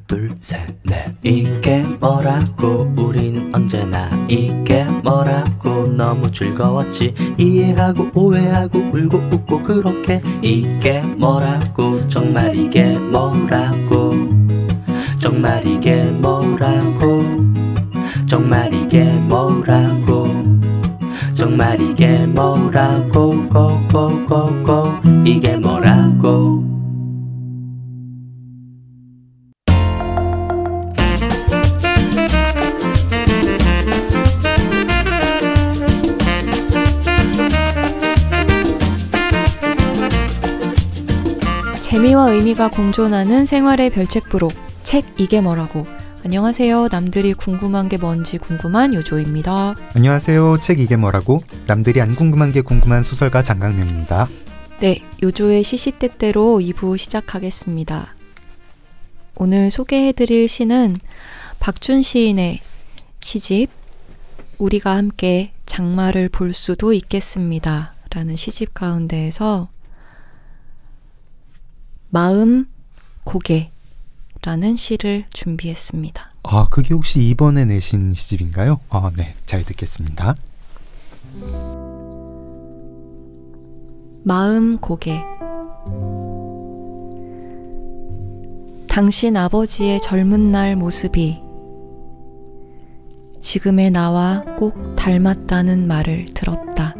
둘, 셋, 넷. 이게 뭐라고 우리는 언제나 이게 뭐라고 너무 즐거웠지. 이해하고 오해하고 울고 웃고 그렇게 이게 뭐라고 정말 이게 뭐라고 정말 이게 뭐라고 정말 이게 뭐라고 정말 이게 뭐라고 고고고고 이게 뭐라고. 재미와 의미가 공존하는 생활의 별책 부록 책 이게 뭐라고. 안녕하세요. 남들이 궁금한 게 뭔지 궁금한 요조입니다. 안녕하세요. 책 이게 뭐라고 남들이 안 궁금한 게 궁금한 소설가 장강명입니다. 네, 요조의 시시때때로 2부 시작하겠습니다. 오늘 소개해드릴 시는 박준 시인의 시집 우리가 함께 장마를 볼 수도 있겠습니다 라는 시집 가운데에서 마음 고개라는 시를 준비했습니다. 아, 그게 혹시 이번에 내신 시집인가요? 아, 네, 잘 듣겠습니다. 마음 고개. 당신 아버지의 젊은 날 모습이 지금의 나와 꼭 닮았다는 말을 들었다.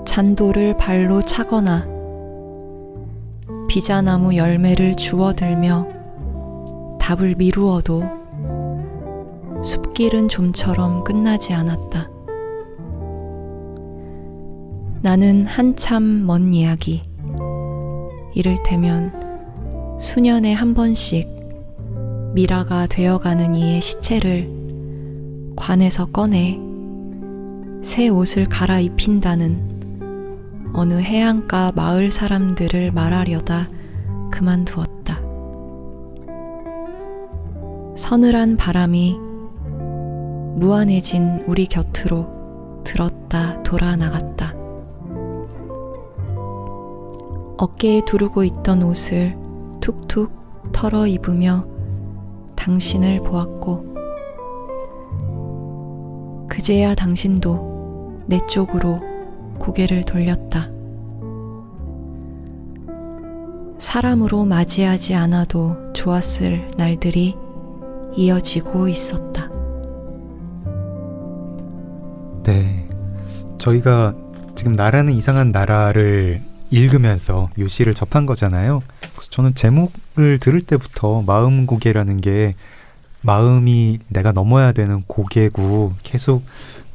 잔돌을 발로 차거나 비자나무 열매를 주워들며 답을 미루어도 숲길은 좀처럼 끝나지 않았다. 나는 한참 먼 이야기, 이를테면 수년에 한 번씩 미라가 되어가는 이의 시체를 관에서 꺼내 새 옷을 갈아입힌다는 어느 해안가 마을 사람들을 말하려다 그만두었다. 서늘한 바람이 무한해진 우리 곁으로 들었다 돌아 나갔다. 어깨에 두르고 있던 옷을 툭툭 털어 입으며 당신을 보았고 그제야 당신도 내 쪽으로 고개를 돌렸다. 사람으로 맞이하지 않아도 좋았을 날들이 이어지고 있었다. 네, 저희가 지금 나라는 이상한 나라를 읽으면서 요 시를 접한 거잖아요. 그래서 저는 제목을 들을 때부터 마음 고개라는 게 마음이 내가 넘어야 되는 고개고 계속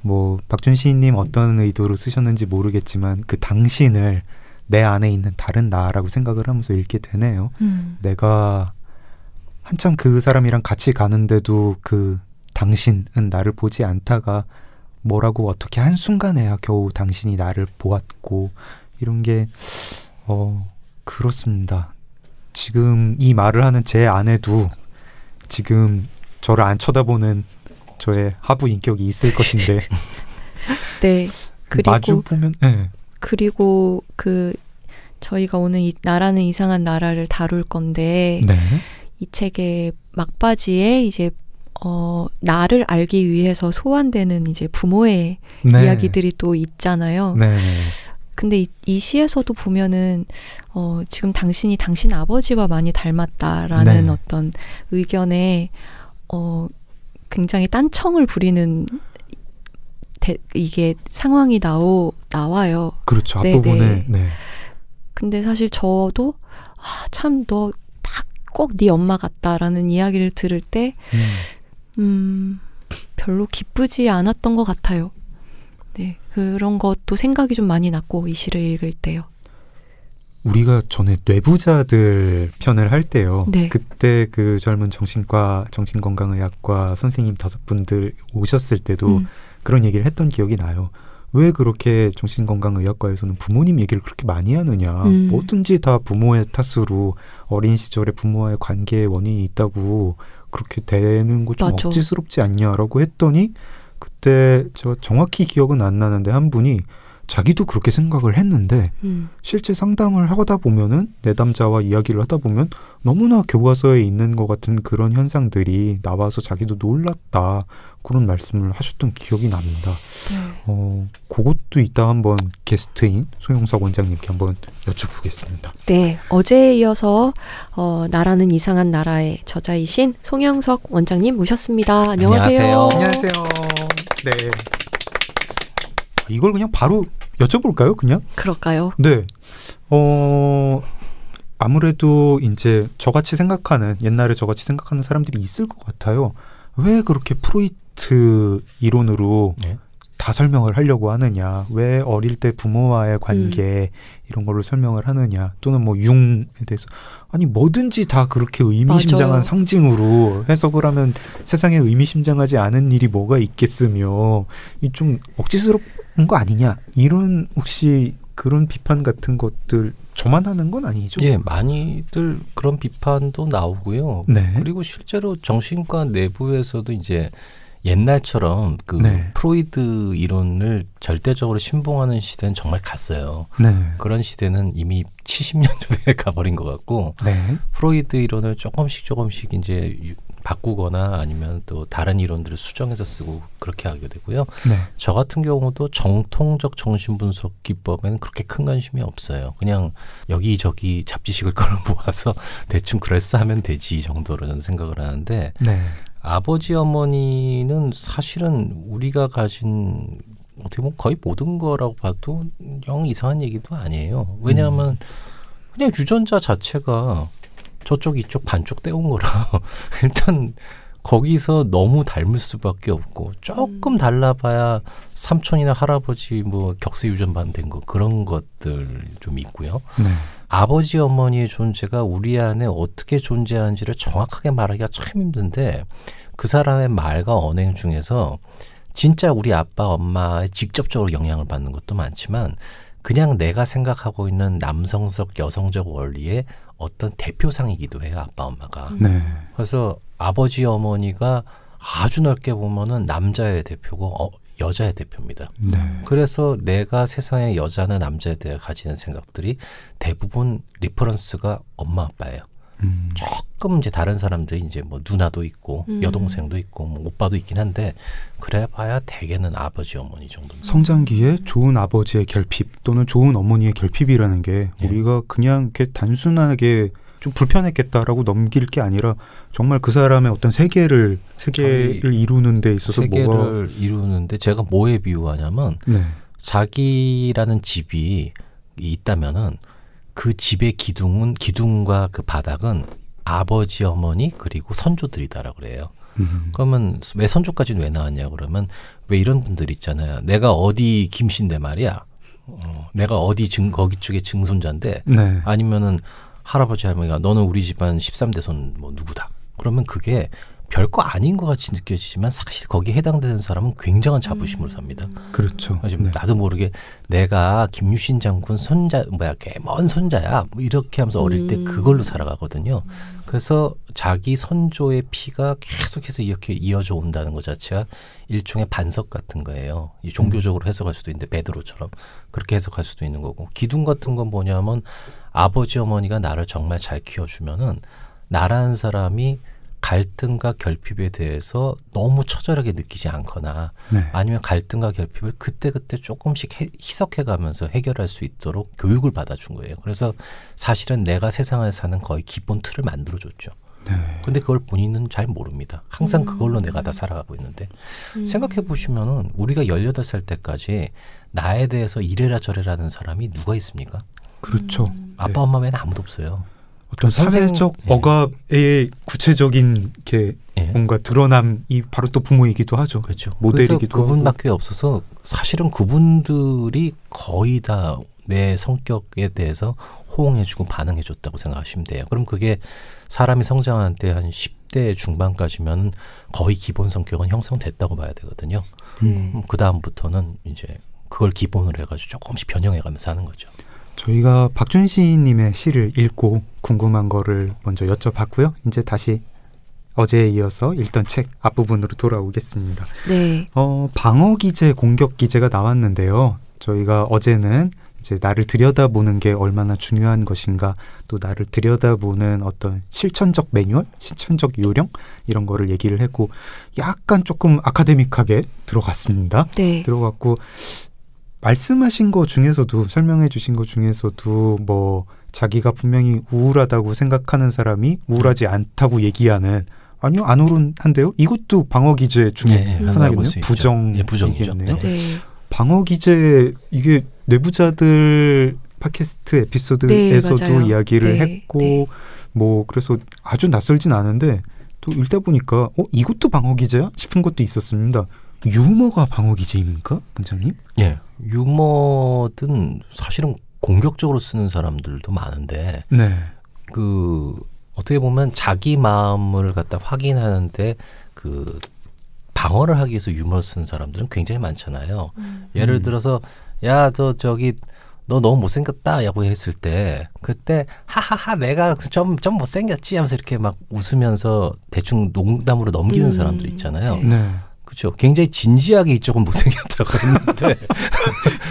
뭐 박준 시인님 어떤 의도로 쓰셨는지 모르겠지만 그 당신을 내 안에 있는 다른 나라고 생각을 하면서 읽게 되네요. 내가 한참 그 사람이랑 같이 가는데도 그 당신은 나를 보지 않다가 뭐라고 어떻게 한순간에야 겨우 당신이 나를 보았고 이런 게 그렇습니다. 지금 이 말을 하는 제 아내도 지금 저를 안 쳐다보는 저의 하부 인격이 있을 것인데 네. 그리고 마주 보면 네. 그리고 저희가 오늘 이 나라는 이상한 나라를 다룰 건데 네. 이 책의 막바지에 이제 나를 알기 위해서 소환되는 이제 부모의 네. 이야기들이 또 있잖아요. 네. 근데 이 시에서도 보면은 지금 당신이 당신 아버지와 많이 닮았다라는 네. 어떤 의견에 굉장히 딴청을 부리는 이게 상황이 나와요. 그렇죠. 앞부분에. 네. 근데 사실 저도 참 너 딱 꼭 네 엄마 같다라는 이야기를 들을 때 별로 기쁘지 않았던 것 같아요. 네, 그런 것도 생각이 좀 많이 났고 이 시를 읽을 때요. 우리가 전에 뇌부자들 편을 할 때요. 네. 그때 그 젊은 정신건강의학과 선생님 5분들 오셨을 때도 그런 얘기를 했던 기억이 나요. 왜 그렇게 정신건강의학과에서는 부모님 얘기를 그렇게 많이 하느냐. 뭐든지 다 부모의 탓으로 어린 시절에 부모와의 관계에 원인이 있다고 그렇게 되는 거 좀 억지스럽지 않냐라고 했더니 그때 저 정확히 기억은 안 나는데 한 분이 자기도 그렇게 생각을 했는데 실제 상담을 하다 보면은 내담자와 이야기를 하다 보면 너무나 교과서에 있는 것 같은 그런 현상들이 나와서 자기도 놀랐다 그런 말씀을 하셨던 기억이 납니다. 그것도 이따 한번 게스트인 송영석 원장님께 한번 여쭤보겠습니다. 네, 어제에 이어서 나라는 이상한 나라의 저자이신 송영석 원장님 모셨습니다. 안녕하세요. 안녕하세요. 네. 이걸 그냥 바로 여쭤볼까요? 그냥? 그럴까요? 네. 아무래도 이제 저같이 생각하는 옛날에 저같이 생각하는 사람들이 있을 것 같아요. 왜 그렇게 프로이트 이론으로 네? 다 설명을 하려고 하느냐? 왜 어릴 때 부모와의 관계 이런 걸로 설명을 하느냐? 또는 뭐 융에 대해서 아니 뭐든지 다 그렇게 의미심장한 맞아요. 상징으로 해석을 하면 세상에 의미심장하지 않은 일이 뭐가 있겠으며 이 좀 억지스러운 거 아니냐? 이런 혹시 그런 비판 같은 것들 저만 하는 건 아니죠? 예, 많이들 그런 비판도 나오고요. 네. 그리고 실제로 정신과 내부에서도 이제 옛날처럼 그 네. 프로이드 이론을 절대적으로 신봉하는 시대는 정말 갔어요. 네. 그런 시대는 이미 70년 전에 가버린 것 같고 네. 프로이드 이론을 조금씩 이제 바꾸거나 아니면 또 다른 이론들을 수정해서 쓰고 그렇게 하게 되고요. 네. 저 같은 경우도 정통적 정신분석 기법에는 그렇게 큰 관심이 없어요. 그냥 여기저기 잡지식을 걸어 모아서 대충 그럴싸하면 되지 정도로 저는 생각을 하는데 네. 아버지 어머니는 사실은 우리가 가진 어떻게 보면 거의 모든 거라고 봐도 영 이상한 얘기도 아니에요. 왜냐하면 그냥 유전자 자체가 저쪽 이쪽 반쪽 떼온 거라 일단 거기서 너무 닮을 수밖에 없고 조금 달라봐야 삼촌이나 할아버지 뭐 격세 유전반 거 그런 것들 좀 있고요. 네. 아버지 어머니의 존재가 우리 안에 어떻게 존재하는지를 정확하게 말하기가 참 힘든데 그 사람의 말과 언행 중에서 진짜 우리 아빠 엄마에 직접적으로 영향을 받는 것도 많지만 그냥 내가 생각하고 있는 남성적 여성적 원리의 어떤 대표상이기도 해요. 아빠 엄마가. 네. 그래서 아버지 어머니가 아주 넓게 보면은 남자의 대표고 여자의 대표입니다. 네. 그래서 내가 세상의 여자나 남자에 대해 가지는 생각들이 대부분 리퍼런스가 엄마 아빠예요. 조금 이제 다른 사람들이 이제 뭐 누나도 있고 여동생도 있고 뭐 오빠도 있긴 한데 그래봐야 대개는 아버지 어머니 정도입니다. 성장기에 좋은 아버지의 결핍 또는 좋은 어머니의 결핍이라는 게 예. 우리가 그냥 이렇게 단순하게 좀 불편했겠다라고 넘길 게 아니라 정말 그 사람의 어떤 세계를 이루는 데 있어서 세계를 이루는데 제가 뭐에 비유하냐면 네. 자기라는 집이 있다면은 그 집의 기둥과 그 바닥은 아버지 어머니 그리고 선조들이다라고 그래요. 그러면 왜 선조까지는 왜 나왔냐 그러면 왜 이런 분들 있잖아요. 내가 어디 김씨인데 말이야. 내가 어디 거기 쪽에 증손자인데 네. 아니면은 할아버지 할머니가 너는 우리 집안 13대 손 뭐 누구다. 그러면 그게 별거 아닌 것 같이 느껴지지만 사실 거기에 해당되는 사람은 굉장한 자부심으로 삽니다. 그렇죠. 네. 나도 모르게 내가 김유신 장군 손자 먼 손자야 뭐 이렇게 하면서 어릴 때 그걸로 살아가거든요. 그래서 자기 선조의 피가 계속해서 이렇게 이어져 온다는 것 자체가 일종의 반석 같은 거예요. 이 종교적으로 해석할 수도 있는데 베드로처럼 그렇게 해석할 수도 있는 거고 기둥 같은 건 뭐냐면 아버지 어머니가 나를 정말 잘 키워주면은 나라는 사람이 갈등과 결핍에 대해서 너무 처절하게 느끼지 않거나 네. 아니면 갈등과 결핍을 그때그때 조금씩 희석해가면서 해결할 수 있도록 교육을 받아준 거예요. 그래서 사실은 내가 세상을 사는 거의 기본 틀을 만들어줬죠. 근데 그걸 본인은 잘 모릅니다. 항상 그걸로 내가 다 살아가고 있는데 생각해 보시면은 우리가 18살 때까지 나에 대해서 이래라 저래라는 사람이 누가 있습니까? 그렇죠. 아빠 엄마 외에는 아무도 없어요. 어떤 사회적 억압의 구체적인 게 뭔가 드러남이 바로 또 부모이기도 하죠. 그렇죠. 모델이기도 그래서 그분밖에 없어서 사실은 그분들이 거의 다 내 성격에 대해서 호응해주고 반응해줬다고 생각하시면 돼요. 그럼 그게 사람이 성장하는 때 한 10대 중반까지면 거의 기본 성격은 형성됐다고 봐야 되거든요. 그 다음부터는 이제 그걸 기본으로 해가지고 조금씩 변형해가면서 하는 거죠. 저희가 박준시님의 시를 읽고 궁금한 거를 먼저 여쭤봤고요. 이제 다시 어제에 이어서 읽던 책 앞부분으로 돌아오겠습니다. 네. 방어 기제, 공격 기제가 나왔는데요. 저희가 어제는 이제 나를 들여다보는 게 얼마나 중요한 것인가, 또 나를 들여다보는 어떤 실천적 매뉴얼, 실천적 요령 이런 거를 얘기를 했고 약간 조금 아카데믹하게 들어갔습니다. 네. 들어갔고 말씀하신 거 중에서도 설명해 주신 거 중에서도 뭐 자기가 분명히 우울하다고 생각하는 사람이 우울하지 않다고 얘기하는 아니요 안 우울한데요? 이것도 방어 기제 중에 하나겠네요. 부정이겠네요. 네. 방어 기제 이게 내부자들 팟캐스트 에피소드에서도 네, 이야기를 네, 했고 네. 뭐 그래서 아주 낯설진 않은데 또 읽다 보니까 이것도 방어 기제야 싶은 것도 있었습니다. 유머가 방어 기제입니까, 원장님? 예, 유머든 사실은 공격적으로 쓰는 사람들도 많은데 네. 그 어떻게 보면 자기 마음을 갖다 확인하는데 그 방어를 하기 위해서 유머를 쓰는 사람들은 굉장히 많잖아요. 예를 들어서 야, 너 저기 너 너무 못생겼다라고 했을 때 그때 하하하 내가 좀 못생겼지 하면서 이렇게 막 웃으면서 대충 농담으로 넘기는 사람들 있잖아요. 네. 그렇죠. 굉장히 진지하게 이쪽은 못생겼다고 했는데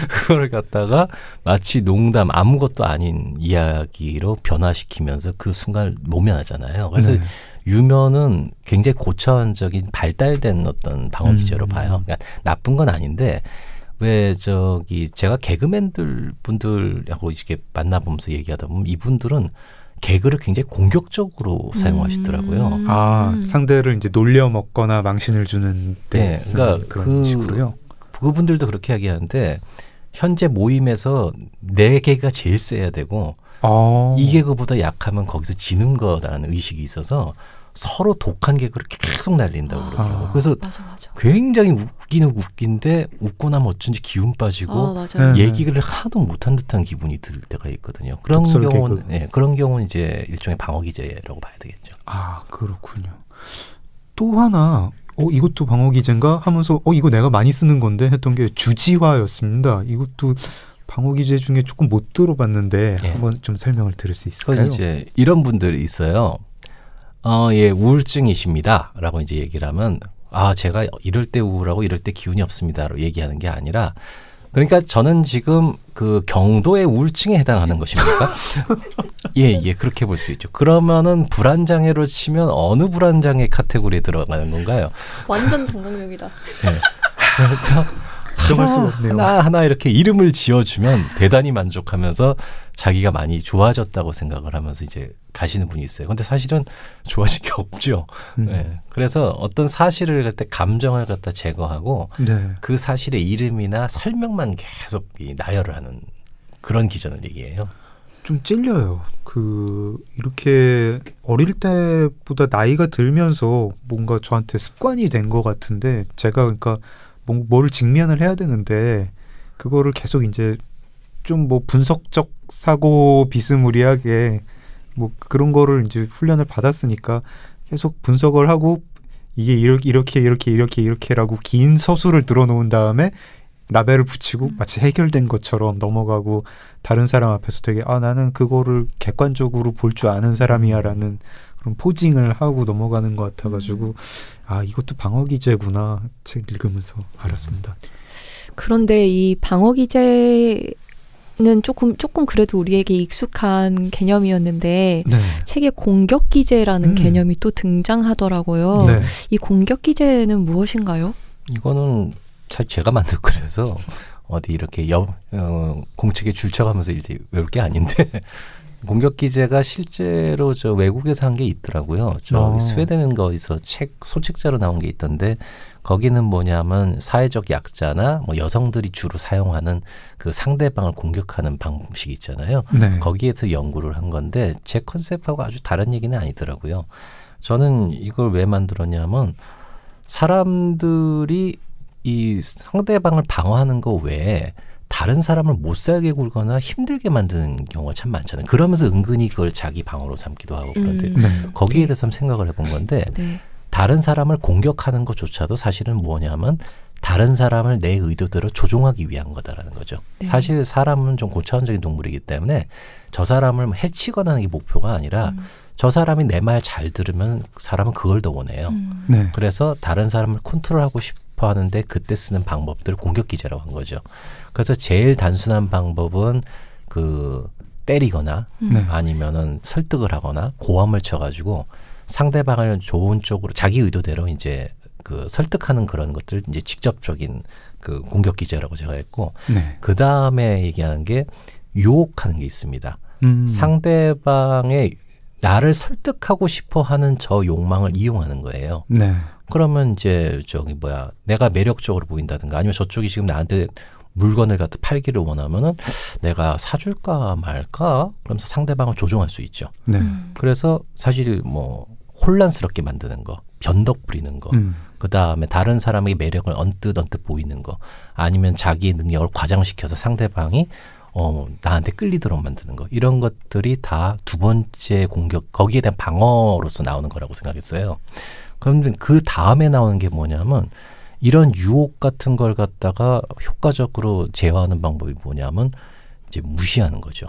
그걸 갖다가 마치 농담 아무것도 아닌 이야기로 변화시키면서 그 순간을 모면하잖아요. 그래서 네. 유머는 굉장히 고차원적인 발달된 어떤 방어 기제로 봐요. 그러니까 나쁜 건 아닌데 왜 저기 제가 개그맨들 분들하고 이렇게 만나보면서 얘기하다 보면 이분들은 개그를 굉장히 공격적으로 사용하시더라고요. 상대를 이제 놀려 먹거나 망신을 주는 데 그러니까 그런 식으로요. 그분들도 그렇게 이야기하는데 현재 모임에서 내 개그가 제일 세야 되고 이 개그보다 약하면 거기서 지는 거라는 의식이 있어서 서로 독한 개그를 계속 날린다고 그러더라고요. 그래서 맞아. 굉장히 웃기는 웃긴데 웃고 나면 어쩐지 기운 빠지고 얘기를 하나도 못한 듯한 기분이 들 때가 있거든요. 그런 경우는 그런 경우는 이제 일종의 방어 기제라고 봐야 되겠죠. 아, 그렇군요. 또 하나 이것도 방어 기제인가 하면서 이거 내가 많이 쓰는 건데 했던 게 주지화였습니다. 이것도 방어 기제 중에 조금 못 들어봤는데 한번 좀 설명을 들을 수 있을까요? 이제 이런 분들이 있어요. 예, 우울증이십니다라고 이제 얘기를 하면 제가 이럴 때 우울하고 이럴 때 기운이 없습니다라고 얘기하는 게 아니라 그러니까 저는 지금 그 경도의 우울증에 해당하는 것입니까? 예, 그렇게 볼 수 있죠. 그러면은 불안장애로 치면 어느 불안장애 카테고리에 들어가는 건가요? 완전 정강력이다. 그래서 들어갈 수가 없네요. 하나 이렇게 이름을 지어주면 대단히 만족하면서 자기가 많이 좋아졌다고 생각을 하면서 이제 가시는 분이 있어요. 근데 사실은 좋아진 게 없죠. 네. 그래서 어떤 사실을 갖다 감정을 갖다 제거하고 그 사실의 이름이나 설명만 계속 나열을 하는 그런 기전을 얘기해요. 좀 찔려요. 이렇게 어릴 때보다 나이가 들면서 뭔가 저한테 습관이 된 것 같은데 제가 그러니까 뭐를 직면을 해야 되는데 그거를 계속 이제 좀 뭐 분석적 사고 비스무리하게 뭐 그런 거를 이제 훈련을 받았으니까 계속 분석을 하고 이게 이렇게라고 긴 서술을 들어놓은 다음에 라벨을 붙이고 마치 해결된 것처럼 넘어가고 다른 사람 앞에서 되게 나는 그거를 객관적으로 볼 줄 아는 사람이야라는 그런 포징을 하고 넘어가는 것 같아가지고 이것도 방어 기제구나 책 읽으면서 알았습니다. 그런데 이 방어 기제는 조금 그래도 우리에게 익숙한 개념이었는데 책에 공격 기제라는 개념이 또 등장하더라고요. 이 공격 기제는 무엇인가요? 이거는 사실 제가 만든 거라서 어디 이렇게 공책에 줄쳐가면서 이제 외울 게 아닌데 공격 기제가 실제로 저 외국에서 한 게 있더라고요. 스웨덴 거기서 소책자로 나온 게 있던데 거기는 뭐냐면 사회적 약자나 뭐 여성들이 주로 사용하는 그 상대방을 공격하는 방식이 있잖아요. 거기에서 연구를 한 건데 제 컨셉하고 아주 다른 얘기는 아니더라고요. 저는 이걸 왜 만들었냐면 사람들이 이 상대방을 방어하는 거 외에 다른 사람을 못 살게 굴거나 힘들게 만드는 경우가 참 많잖아요. 그러면서 은근히 그걸 자기 방어로 삼기도 하고 그런데 거기에 대해서 한번 생각을 해본 건데 다른 사람을 공격하는 것조차도 사실은 뭐냐면 다른 사람을 내 의도대로 조종하기 위한 거다라는 거죠. 사실 사람은 좀 고차원적인 동물이기 때문에 저 사람을 해치거나 하는 게 목표가 아니라 저 사람이 내 말 잘 들으면 사람은 그걸 더 원해요. 그래서 다른 사람을 컨트롤하고 싶고 싶어 하는데 그때 쓰는 방법들을 공격 기제라고 한 거죠. 그래서 제일 단순한 방법은 그 때리거나 아니면은 설득을 하거나 고함을 쳐가지고 상대방을 좋은 쪽으로 자기 의도대로 이제 그 설득하는 그런 것들 이제 직접적인 그 공격 기제라고 제가 했고 그 다음에 얘기하는 게 유혹하는 게 있습니다. 상대방의 나를 설득하고 싶어 하는 저 욕망을 이용하는 거예요. 그러면 이제 저기 뭐야 내가 매력적으로 보인다든가 아니면 저쪽이 지금 나한테 물건을 갖다 팔기를 원하면은 내가 사줄까 말까 그러면서 상대방을 조종할 수 있죠. 그래서 사실 뭐 혼란스럽게 만드는 거, 변덕 부리는 거, 그 다음에 다른 사람의 매력을 언뜻 보이는 거, 아니면 자기의 능력을 과장시켜서 상대방이 나한테 끌리도록 만드는 거, 이런 것들이 다 두 번째 공격, 거기에 대한 방어로서 나오는 거라고 생각했어요. 그럼 그 다음에 나오는 게 뭐냐면 이런 유혹 같은 걸 갖다가 효과적으로 제어하는 방법이 뭐냐면 이제 무시하는 거죠.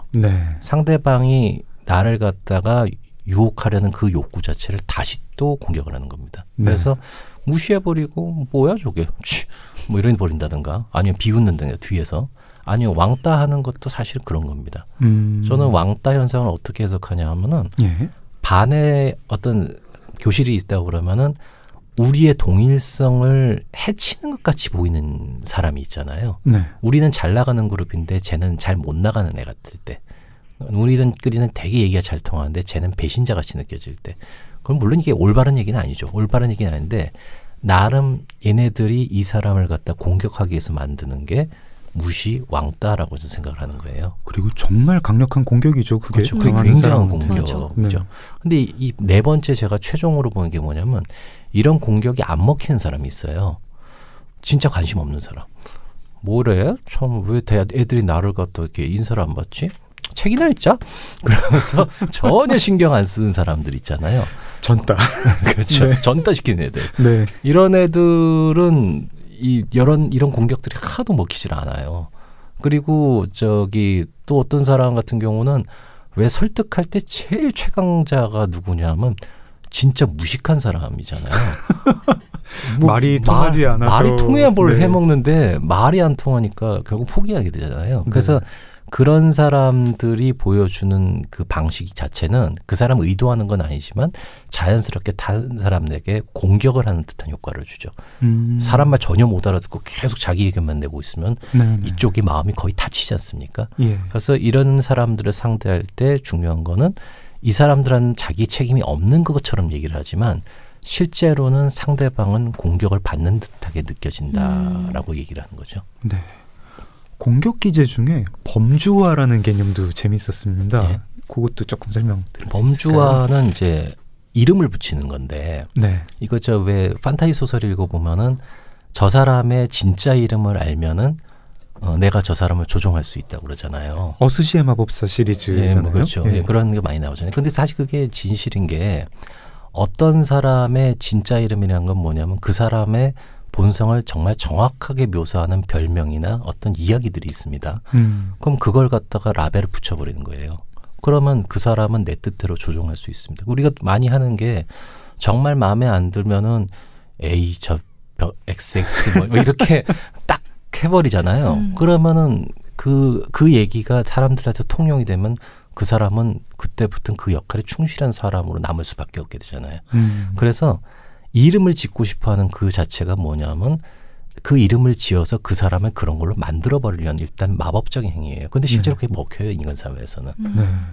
상대방이 나를 갖다가 유혹하려는 그 욕구 자체를 다시 또 공격을 하는 겁니다. 그래서 무시해버리고 뭐야 저게 뭐 이런 버린다든가 아니면 비웃는다든가 뒤에서 아니면 왕따 하는 것도 사실 그런 겁니다. 저는 왕따 현상을 어떻게 해석하냐 하면은 반에 어떤 교실이 있다고 그러면은 우리의 동일성을 해치는 것 같이 보이는 사람이 있잖아요. 우리는 잘 나가는 그룹인데 쟤는 잘 못 나가는 애 같을 때, 우리들끼리는 되게 얘기가 잘 통하는데 쟤는 배신자 같이 느껴질 때, 그럼 물론 이게 올바른 얘기는 아니죠. 올바른 얘기는 아닌데 나름 얘네들이 이 사람을 갖다 공격하기 위해서 만드는 게 무시, 왕따라고 저는 생각을 하는 거예요. 그리고 정말 강력한 공격이죠. 그게, 그렇죠. 그게 굉장한 공격이죠. 근데 이 네 번째 제가 최종으로 보는 게 뭐냐면 이런 공격이 안 먹히는 사람이 있어요. 진짜 관심 없는 사람. 뭐래? 참 왜 애들이 나를 갖다 이렇게 인사를 안 받지? 책이나 읽자? 그러면서 전혀 신경 안 쓰는 사람들 있잖아요. 전따. 그렇죠. 전따 시키는 애들. 이런 애들은 이런 공격들이 하도 먹히질 않아요. 그리고 저기 또 어떤 사람 같은 경우는 왜 설득할 때 제일 최강자가 누구냐면 진짜 무식한 사람이잖아요. 말이 통하지 않아서. 말이 통해야 뭘 해먹는데 말이 안 통하니까 결국 포기하게 되잖아요. 그래서 그런 사람들이 보여주는 그 방식 자체는 그 사람 의도하는 건 아니지만 자연스럽게 다른 사람에게 공격을 하는 듯한 효과를 주죠. 사람 말 전혀 못 알아듣고 계속 자기 의견만 내고 있으면 이쪽이 마음이 거의 다치지 않습니까? 그래서 이런 사람들을 상대할 때 중요한 거는 이 사람들은 자기 책임이 없는 것처럼 얘기를 하지만 실제로는 상대방은 공격을 받는 듯하게 느껴진다라고 얘기를 하는 거죠. 공격 기제 중에 범주화라는 개념도 재밌었습니다. 그것도 조금 설명드릴 수 있을까요? 범주화는 이제 이름을 붙이는 건데 이거 저 왜 판타지 소설 읽어보면은 저 사람의 진짜 이름을 알면은 내가 저 사람을 조종할 수 있다고 그러잖아요. 어스시의 마법사 시리즈잖아요. 뭐 그렇죠. 그런 게 많이 나오잖아요. 근데 사실 그게 진실인 게 어떤 사람의 진짜 이름이라는 건 뭐냐면 그 사람의 본성을 정말 정확하게 묘사하는 별명이나 어떤 이야기들이 있습니다. 그럼 그걸 갖다가 라벨을 붙여버리는 거예요. 그러면 그 사람은 내 뜻대로 조종할 수 있습니다. 우리가 많이 하는 게 정말 마음에 안 들면은 A 저 XX 뭐 이렇게 딱 해버리잖아요. 그러면은 그 얘기가 사람들한테 통용이 되면 그 사람은 그때부터는 그 역할에 충실한 사람으로 남을 수밖에 없게 되잖아요. 그래서 이름을 짓고 싶어하는 그 자체가 뭐냐면 그 이름을 지어서 그 사람을 그런 걸로 만들어버리려는 일단 마법적인 행위예요. 그런데 실제로 그게 먹혀요. 인간 사회에서는.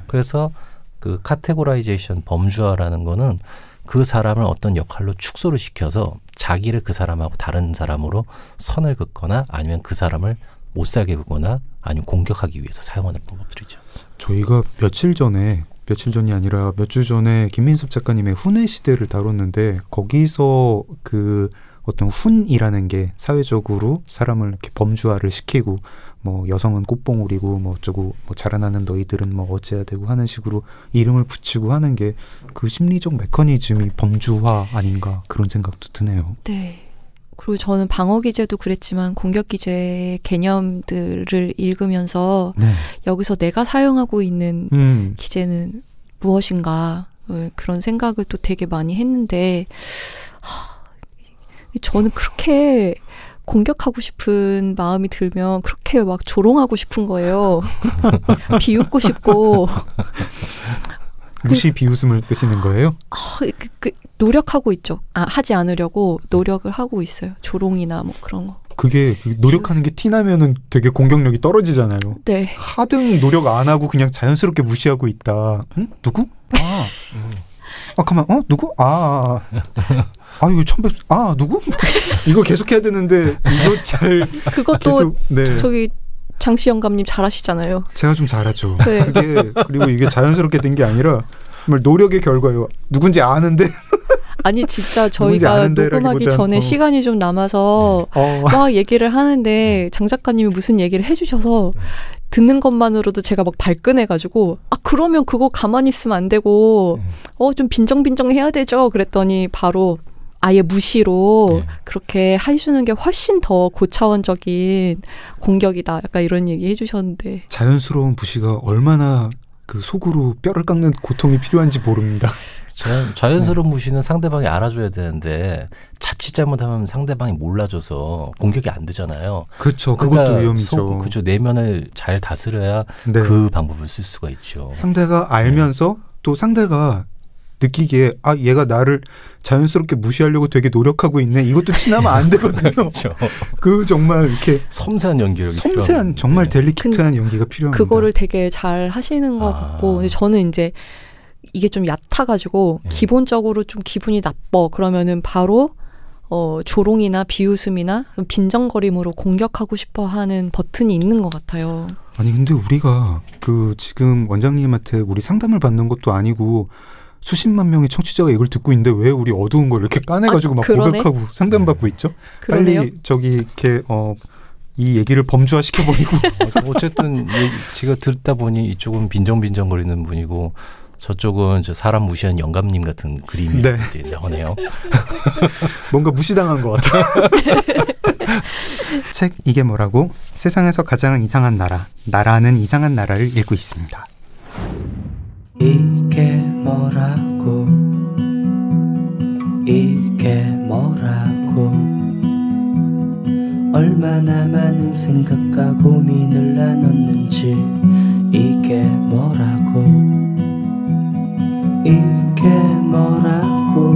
그래서 그 카테고라이제이션 범주화라는 거는 그 사람을 어떤 역할로 축소를 시켜서 자기를 그 사람하고 다른 사람으로 선을 긋거나 아니면 그 사람을 못 살게 굴거나 아니면 공격하기 위해서 사용하는 방법들이죠. 저희가 며칠 전이 아니라 몇 주 전에 김민섭 작가님의 훈의 시대를 다뤘는데 거기서 그 어떤 훈이라는 게 사회적으로 사람을 이렇게 범주화를 시키고 뭐 여성은 꽃봉오리고 뭐 어쩌고 뭐 자라나는 너희들은 뭐 어째야 되고 하는 식으로 이름을 붙이고 하는 게 그 심리적 메커니즘이 범주화 아닌가 그런 생각도 드네요. 네. 그리고 저는 방어 기제도 그랬지만 공격 기제의 개념들을 읽으면서 여기서 내가 사용하고 있는 기제는 무엇인가 그런 생각을 또 되게 많이 했는데 저는 그렇게 공격하고 싶은 마음이 들면 그렇게 막 조롱하고 싶은 거예요. 비웃고 싶고. 무시 비웃음을 쓰시는 거예요? 노력하고 있죠. 하지 않으려고 노력을 하고 있어요. 조롱이나 뭐 그런 거. 그게 노력하는 게 티나면은 되게 공격력이 떨어지잖아요. 네. 하등 노력 안 하고 그냥 자연스럽게 무시하고 있다. 응? 누구? 가만. 누구? 이거 처음 누구? 이거 계속 해야 되는데 이거 잘 그것도 계속, 네. 저기 장시 영감님 잘하시잖아요. 제가 좀 잘하죠. 네. 그리고 이게 자연스럽게 된 게 아니라 정말 노력의 결과예요. 누군지 아는데. 아니 진짜 저희가 녹음하기 전에 시간이 좀 남아서 막 얘기를 하는데 장 작가님이 무슨 얘기를 해주셔서 듣는 것만으로도 제가 막 발끈해가지고 그러면 그거 가만히 있으면 안 되고 좀 빈정빈정 해야 되죠. 그랬더니 바로 아예 무시로 그렇게 해주는 게 훨씬 더 고차원적인 공격이다. 약간 이런 얘기 해주셨는데 자연스러운 무시가 얼마나 그 속으로 뼈를 깎는 고통이 필요한지 모릅니다. 자연스러운 무시는 상대방이 알아줘야 되는데 자칫 잘못하면 상대방이 몰라줘서 공격이 안 되잖아요. 그렇죠. 그것도 위험이죠. 그렇죠. 내면을 잘 다스려야 네. 그 방법을 쓸 수가 있죠. 상대가 알면서 또 상대가 느끼기에 얘가 나를 자연스럽게 무시하려고 되게 노력하고 있네. 이것도 티나면 안 되거든요. 그렇죠. 그 정말 이렇게 섬세한 연기력이 섬세한 정말 델리케이트한 연기가 필요합니다. 그거를 되게 잘 하시는 것 같고 근데 저는 이제 이게 좀 얕아가지고 기본적으로 좀 기분이 나빠 그러면은 바로 조롱이나 비웃음이나 빈정거림으로 공격하고 싶어하는 버튼이 있는 것 같아요. 아니 근데 우리가 지금 원장님한테 우리 상담을 받는 것도 아니고 수십만 명의 청취자가 이걸 듣고 있는데 왜 우리 어두운 걸 이렇게 까내가지고 막 그러네? 고백하고 상담받고 있죠? 그러네요. 빨리 이렇게 이 얘기를 범주화 시켜버리고 어쨌든 제가 듣다 보니 이쪽은 빈정빈정거리는 분이고 저쪽은 사람 무시한 영감님 같은 그림이 이제 나오네요. 뭔가 무시당한 것 같아요. 책 이게 뭐라고? 세상에서 가장 이상한 나라는 이상한 나라를 읽고 있습니다. 이게 뭐라고 이게 뭐라고 얼마나 많은 생각과 고민을 나눴는지 이게 뭐라고 이게 뭐라고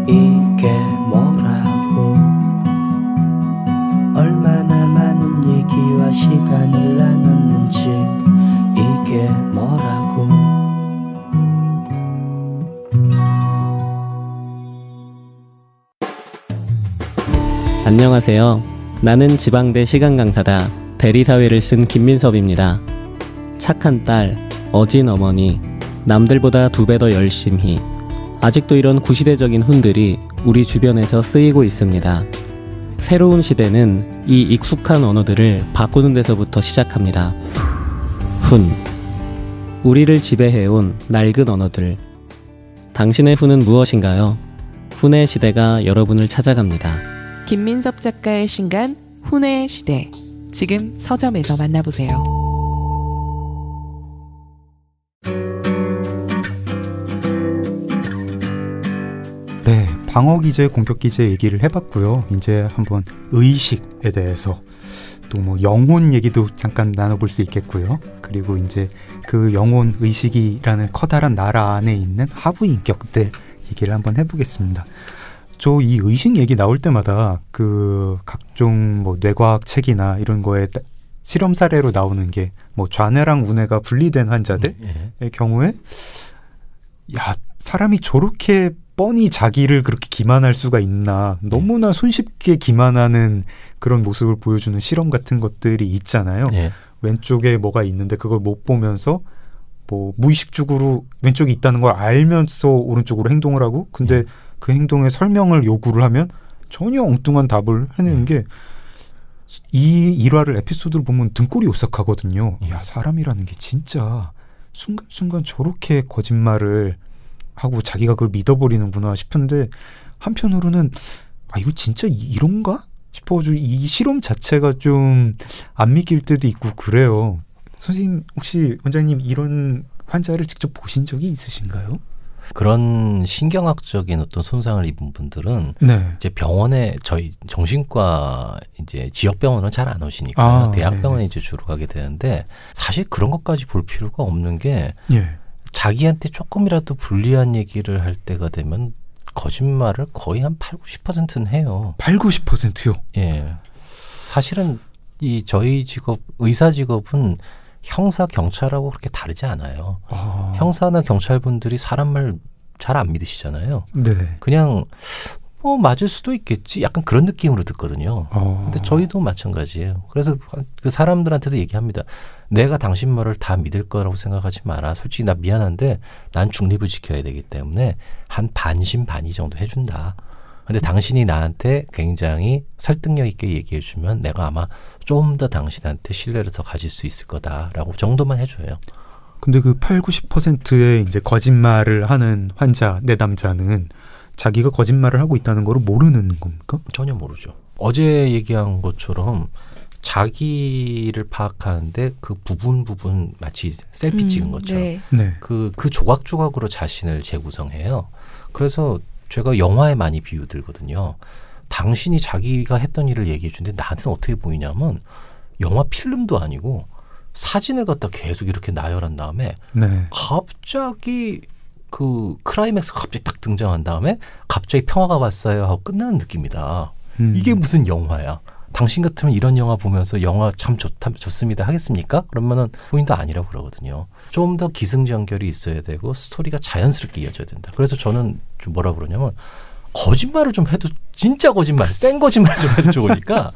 이게 뭐라고 얼마나 많은 얘기와 시간을 나눴는지 이게 뭐라고 안녕하세요. 나는 지방대 시간 강사다. 대리사회를 쓴 김민섭입니다. 착한 딸, 어진 어머니, 남들보다 2배 더 열심히. 아직도 이런 구시대적인 훈들이 우리 주변에서 쓰이고 있습니다. 새로운 시대는 이 익숙한 언어들을 바꾸는 데서부터 시작합니다. 훈. 우리를 지배해온 낡은 언어들. 당신의 훈은 무엇인가요? 훈의 시대가 여러분을 찾아갑니다. 김민섭 작가의 신간 훈의 시대. 지금 서점에서 만나보세요. 네, 방어 기제, 공격 기제 얘기를 해봤고요. 이제 한번 의식에 대해서 또 뭐 영혼 얘기도 잠깐 나눠볼 수 있겠고요. 그리고 이제 그 영혼 의식이라는 커다란 나라 안에 있는 하부 인격들 얘기를 한번 해보겠습니다. 저 이 의식 얘기 나올 때마다 그 각종 뭐 뇌과학 책이나 이런 거에 실험 사례로 나오는 게 뭐 좌뇌랑 우뇌가 분리된 환자들의 경우에 야, 사람이 저렇게 뻔히 자기를 그렇게 기만할 수가 있나, 너무나 손쉽게 기만하는 그런 모습을 보여주는 실험 같은 것들이 있잖아요. 왼쪽에 뭐가 있는데 그걸 못 보면서 뭐 무의식적으로 왼쪽이 있다는 걸 알면서 오른쪽으로 행동을 하고, 근데 그 행동의 설명을 요구를 하면 전혀 엉뚱한 답을 해내는 게, 이 일화를 에피소드를 보면 등골이 오싹하거든요. 야, 사람이라는 게 진짜 순간순간 저렇게 거짓말을 하고 자기가 그걸 믿어버리는구나 싶은데, 한편으로는 아, 이거 진짜 이런가 싶어가지고 이 실험 자체가 좀 안 믿길 때도 있고 그래요. 선생님, 혹시 원장님 이런 환자를 직접 보신 적이 있으신가요? 그런 신경학적인 어떤 손상을 입은 분들은 네. 이제 병원에 저희 정신과 이제 지역병원은 잘 안 오시니까 대학병원에 이제 주로 가게 되는데 사실 그런 것까지 볼 필요가 없는 게 예. 자기한테 조금이라도 불리한 얘기를 할 때가 되면 거짓말을 거의 한 80-90%는 해요. 80-90%요? 예. 사실은 이 저희 직업, 의사 직업은 형사, 경찰하고 그렇게 다르지 않아요. 형사나 경찰분들이 사람 말 잘 안 믿으시잖아요. 네. 그냥 맞을 수도 있겠지. 약간 그런 느낌으로 듣거든요. 근데 저희도 마찬가지예요. 그래서 그 사람들한테도 얘기합니다. 내가 당신 말을 다 믿을 거라고 생각하지 마라. 솔직히 나 미안한데 난 중립을 지켜야 되기 때문에 한 반신반의 정도 해준다. 근데 당신이 나한테 굉장히 설득력 있게 얘기해 주면 내가 아마 좀 더 당신한테 신뢰를 더 가질 수 있을 거다라고 정도만 해줘요. 근데 그 80-90%의 이제 거짓말을 하는 환자, 내담자는 자기가 거짓말을 하고 있다는 걸 모르는 겁니까? 전혀 모르죠. 어제 얘기한 것처럼 자기를 파악하는데 그 부분 마치 셀피 찍은 것처럼 네. 그 조각조각으로 자신을 재구성해요. 그래서 제가 영화에 많이 비유 들거든요. 당신이 자기가 했던 일을 얘기해 주는데 나한테는 어떻게 보이냐면 영화 필름도 아니고 사진을 갖다 계속 이렇게 나열한 다음에 네. 갑자기 그 클라이맥스가 갑자기 딱 등장한 다음에 갑자기 평화가 왔어요 하고 끝나는 느낌이다. 이게 무슨 영화야. 당신 같으면 이런 영화 보면서 영화 참 좋습니다 하겠습니까? 그러면은 본인도 아니라고 그러거든요. 좀 더 기승전결이 있어야 되고 스토리가 자연스럽게 이어져야 된다. 그래서 저는 좀 뭐라 그러냐면 거짓말을 좀 해도 진짜 거짓말, 센 거짓말 좀 해도 좋으니까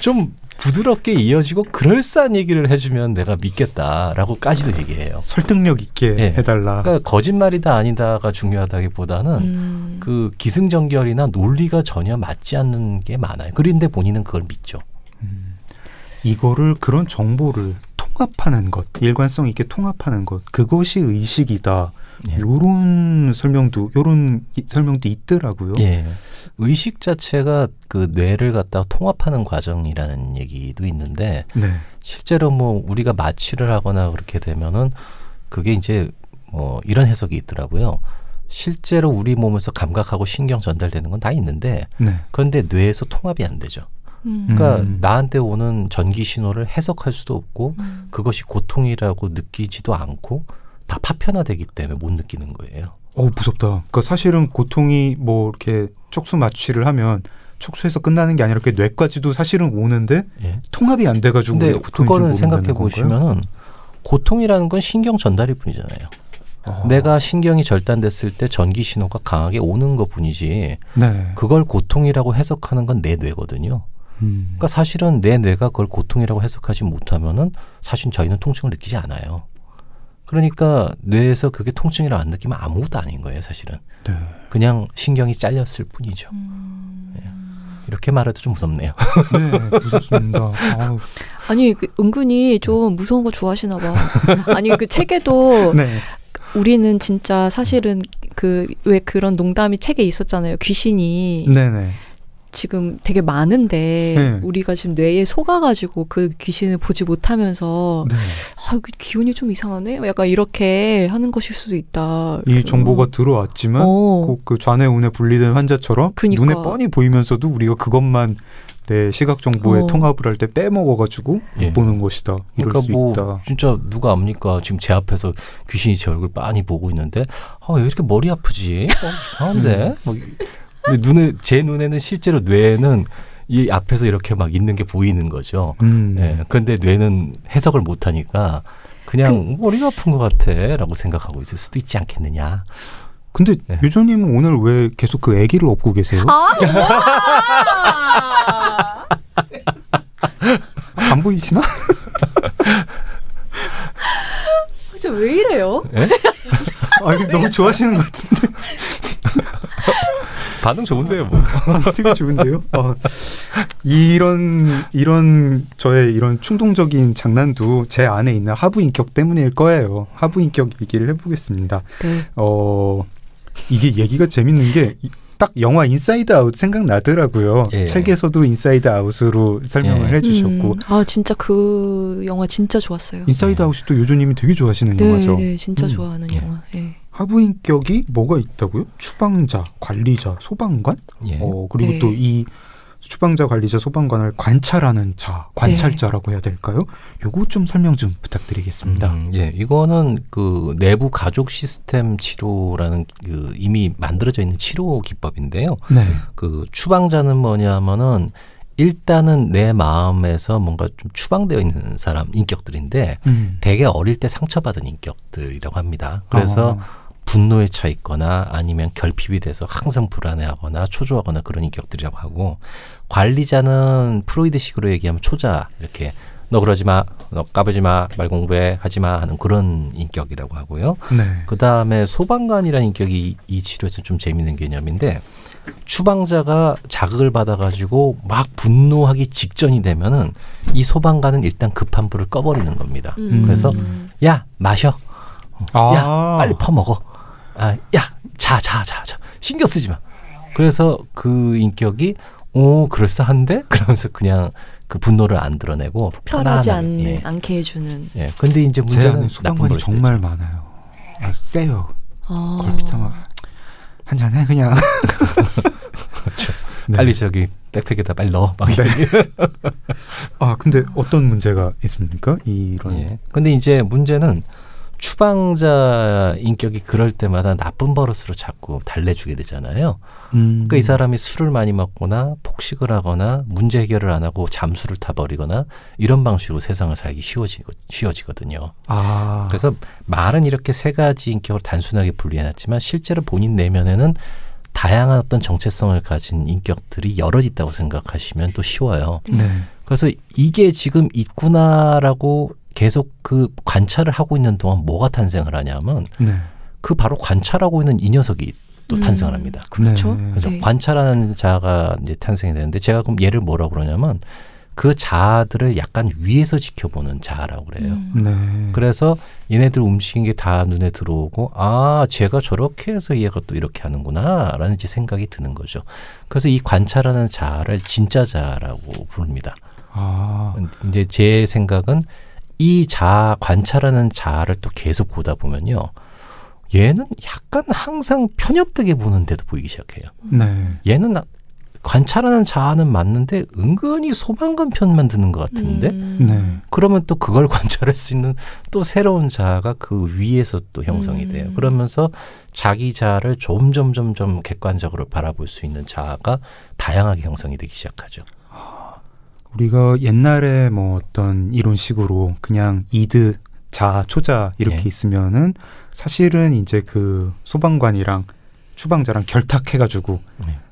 좀 부드럽게 이어지고 그럴싸한 얘기를 해주면 내가 믿겠다라고까지도 얘기해요. 설득력 있게 해달라. 그러니까 거짓말이다 아니다가 중요하다기보다는 그 기승전결이나 논리가 전혀 맞지 않는 게 많아요. 그런데 본인은 그걸 믿죠. 이거를 그런 정보를 통합하는 것, 일관성 있게 통합하는 것, 그것이 의식이다. 요런 설명도 있더라고요. 예. 의식 자체가 그 뇌를 갖다 통합하는 과정이라는 얘기도 있는데 네. 실제로 뭐 우리가 마취를 하거나 그렇게 되면은 그게 이제 이런 해석이 있더라고요. 실제로 우리 몸에서 감각하고 신경 전달되는 건 다 있는데 그런데 뇌에서 통합이 안 되죠. 그러니까 나한테 오는 전기 신호를 해석할 수도 없고 그것이 고통이라고 느끼지도 않고 다 파편화되기 때문에 못 느끼는 거예요. 무섭다. 그러니까 사실은 고통이 뭐 이렇게 촉수 마취를 하면 촉수에서 끝나는 게 아니라 이렇게 뇌까지도 사실은 오는데 통합이 안 돼가지고. 근데 그거는 생각해 보시면은 고통이라는 건 신경 전달일 뿐이잖아요. 내가 신경이 절단됐을 때 전기 신호가 강하게 오는 것뿐이지 그걸 고통이라고 해석하는 건 내 뇌거든요. 그러니까 사실은 내 뇌가 그걸 고통이라고 해석하지 못하면은 사실 저희는 통증을 느끼지 않아요. 그러니까 뇌에서 그게 통증이라고 안 느끼면 아무것도 아닌 거예요, 사실은. 그냥 신경이 잘렸을 뿐이죠. 이렇게 말해도 좀 무섭네요. 네, 무섭습니다. 아니 은근히 좀 무서운 거 좋아하시나 봐. 아니 그 책에도 우리는 진짜 사실은 왜 그런 농담이 책에 있었잖아요. 귀신이 지금 되게 많은데 우리가 지금 뇌에 속아가지고 그 귀신을 보지 못하면서 그 기운이 좀 이상하네? 약간 이렇게 하는 것일 수도 있다. 이 정보가 들어왔지만 꼭 그 좌뇌우뇌 분리된 환자처럼 눈에 뻔히 보이면서도 우리가 그것만 내 시각 정보에 통합을 할 때 빼먹어가지고 못 보는 것이다. 이럴 그러니까 수 뭐 있다. 진짜 누가 압니까? 지금 제 앞에서 귀신이 제 얼굴 빤히 보고 있는데 왜 이렇게 머리 아프지? 이상한데? 근데 제 눈에는 실제로 뇌는 이 앞에서 이렇게 막 있는 게 보이는 거죠. 그런데 뇌는 해석을 못하니까 그냥 머리가 아픈 것 같아라고 생각하고 있을 수도 있지 않겠느냐. 근데 유조님은 오늘 왜 계속 그 아기를 업고 계세요? 안 보이시나? 저 왜 이래요? 너무 좋아하시는 것 같은데. 반응 좋은데요, 뭐. 되게 좋은데요. 이런 저의 이런 충동적인 장난도 제 안에 있는 하부 인격 때문일 거예요. 하부 인격 얘기를 해보겠습니다. 이게 얘기가 재밌는 게 딱 영화 인사이드 아웃 생각나더라고요. 책에서도 인사이드 아웃으로 설명을 해주셨고. 진짜 그 영화 진짜 좋았어요. 인사이드 아웃이 또 요조님이 되게 좋아하시는 영화죠. 네, 진짜 좋아하는 영화. 하부 인격이 뭐가 있다고요? 추방자, 관리자, 소방관? 예. 그리고 네. 또 이 추방자, 관리자, 소방관을 관찰하는 자, 관찰자라고 해야 될까요? 요거 좀 설명 좀 부탁드리겠습니다. 예, 이거는 그 내부 가족 시스템 치료라는 그 이미 만들어져 있는 치료 기법인데요. 네. 그 추방자는 뭐냐면은 일단은 내 마음에서 뭔가 좀 추방되어 있는 사람 인격들인데 되게 어릴 때 상처받은 인격들이라고 합니다. 그래서 분노에 차 있거나 아니면 결핍이 돼서 항상 불안해하거나 초조하거나 그런 인격들이라고 하고, 관리자는 프로이드식으로 얘기하면 초자, 이렇게 너 그러지 마, 너 까불지 마, 말 공부해, 하지 마 하는 그런 인격이라고 하고요. 네. 그다음에 소방관이라는 인격이 이 치료에서 좀 재미있는 개념인데, 추방자가 자극을 받아가지고 막 분노하기 직전이 되면은 이 소방관은 일단 급한 불을 꺼버리는 겁니다. 그래서 야 마셔, 야 빨리 퍼먹어, 야 자 신경 쓰지 마. 그래서 그 인격이 그럴싸한데 그러면서 그냥 그 분노를 안 드러내고 편하지 편안하게, 않게 해주는. 예. 근데 이제 제 문제는 안에 소방관이 정말 많아요. 세요. 걸핏하면 한잔 해 그냥. 그렇죠. 네. 빨리 저기 백팩에다 빨리 넣어. 막 근데 어떤 문제가 있습니까? 이런. 예. 근데 이제 문제는 추방자 인격이 그럴 때마다 나쁜 버릇으로 자꾸 달래주게 되잖아요. 그러니까 이 사람이 술을 많이 먹거나 폭식을 하거나 문제 해결을 안 하고 잠수를 타버리거나 이런 방식으로 세상을 살기 쉬워지거든요. 그래서 말은 이렇게 세 가지 인격을 단순하게 분리해놨지만 실제로 본인 내면에는 다양한 어떤 정체성을 가진 인격들이 여럿 있다고 생각하시면 또 쉬워요. 네. 그래서 이게 지금 있구나라고 계속 그 관찰을 하고 있는 동안 뭐가 탄생을 하냐면 그 바로 관찰하고 있는 이 녀석이 또 탄생을 합니다. 그렇죠. 그래서 관찰하는 자가 이제 탄생이 되는데, 제가 그럼 얘를 뭐라고 그러냐면 그 자아들을 약간 위에서 지켜보는 자아라고 그래요. 그래서 얘네들 움직인 게 다 눈에 들어오고 쟤가 저렇게 해서 얘가 또 이렇게 하는구나 라는 이제 생각이 드는 거죠. 그래서 이 관찰하는 자아를 진짜 자아라고 부릅니다. 이제 제 생각은 이 관찰하는 자아를 또 계속 보다 보면요, 얘는 약간 항상 편협되게 보는데도 보이기 시작해요. 얘는 관찰하는 자아는 맞는데 은근히 소방관 편만 드는 것 같은데 그러면 또 그걸 관찰할 수 있는 또 새로운 자아가 그 위에서 또 형성이 돼요. 그러면서 자기 자아를 점점 객관적으로 바라볼 수 있는 자아가 다양하게 형성이 되기 시작하죠. 우리가 옛날에 뭐 어떤 이론식으로 그냥 이드, 자, 초자 이렇게 있으면은 사실은 이제 그 소방관이랑 추방자랑 결탁해가지고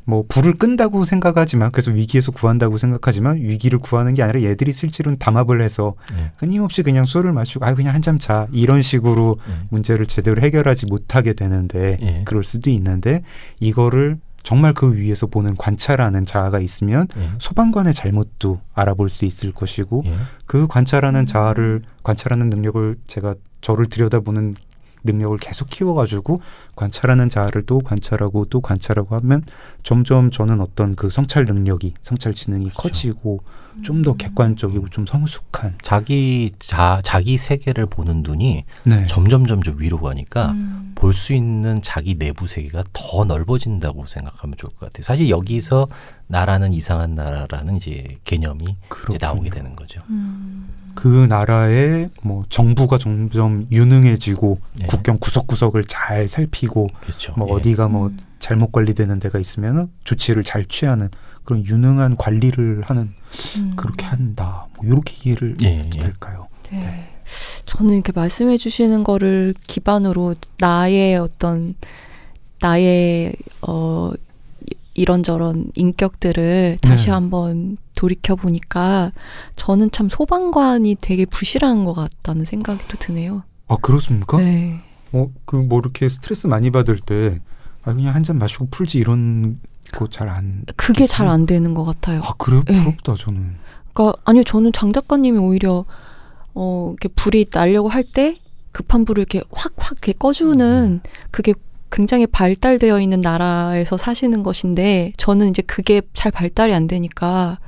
뭐 불을 끈다고 생각하지만, 그래서 위기에서 구한다고 생각하지만 위기를 구하는 게 아니라 얘들이 실제로는 담합을 해서 끊임없이 그냥 술을 마시고 그냥 한잠 자 이런 식으로 문제를 제대로 해결하지 못하게 되는데 그럴 수도 있는데, 이거를 정말 그 위에서 보는 관찰하는 자아가 있으면 소방관의 잘못도 알아볼 수 있을 것이고 그 관찰하는 자아를, 관찰하는 능력을, 제가 저를 들여다보는 능력을 계속 키워가지고 관찰하는 자아를 또 관찰하고 또 관찰하고 하면 점점 저는 어떤 그 성찰 능력이, 성찰 지능이 커지고 좀 더 객관적이고 좀 성숙한 자기 세계를 보는 눈이 점점 위로 가니까 볼 수 있는 자기 내부 세계가 더 넓어진다고 생각하면 좋을 것 같아요. 사실 여기서 나라는 이상한 나라라는 이제 개념이 이제 나오게 되는 거죠. 그 나라의 뭐 정부가 점점 유능해지고 국경 구석구석을 잘 살피고 뭐 어디가 뭐 잘못 관리되는 데가 있으면 조치를 잘 취하는 그런 유능한 관리를 하는 그렇게 한다. 뭐 이렇게 이해를 될까요? 저는 이렇게 말씀해 주시는 거를 기반으로 나의 이런저런 인격들을 다시 한번 돌이켜 보니까 저는 참 소방관이 되게 부실한 것 같다는 생각이 또 드네요. 그렇습니까? 네. 그 뭐 이렇게 스트레스 많이 받을 때 그냥 한 잔 마시고 풀지 이런 거 잘 안. 그게 잘 안 되는 것 같아요. 그래요? 부럽다 저는. 그러니까 아니요, 저는 장 작가님이 오히려 이렇게 불이 나려고 할 때 급한 불을 이렇게 확 이렇게 꺼주는 그게 굉장히 발달되어 있는 나라에서 사시는 것인데, 저는 이제 그게 잘 발달이 안 되니까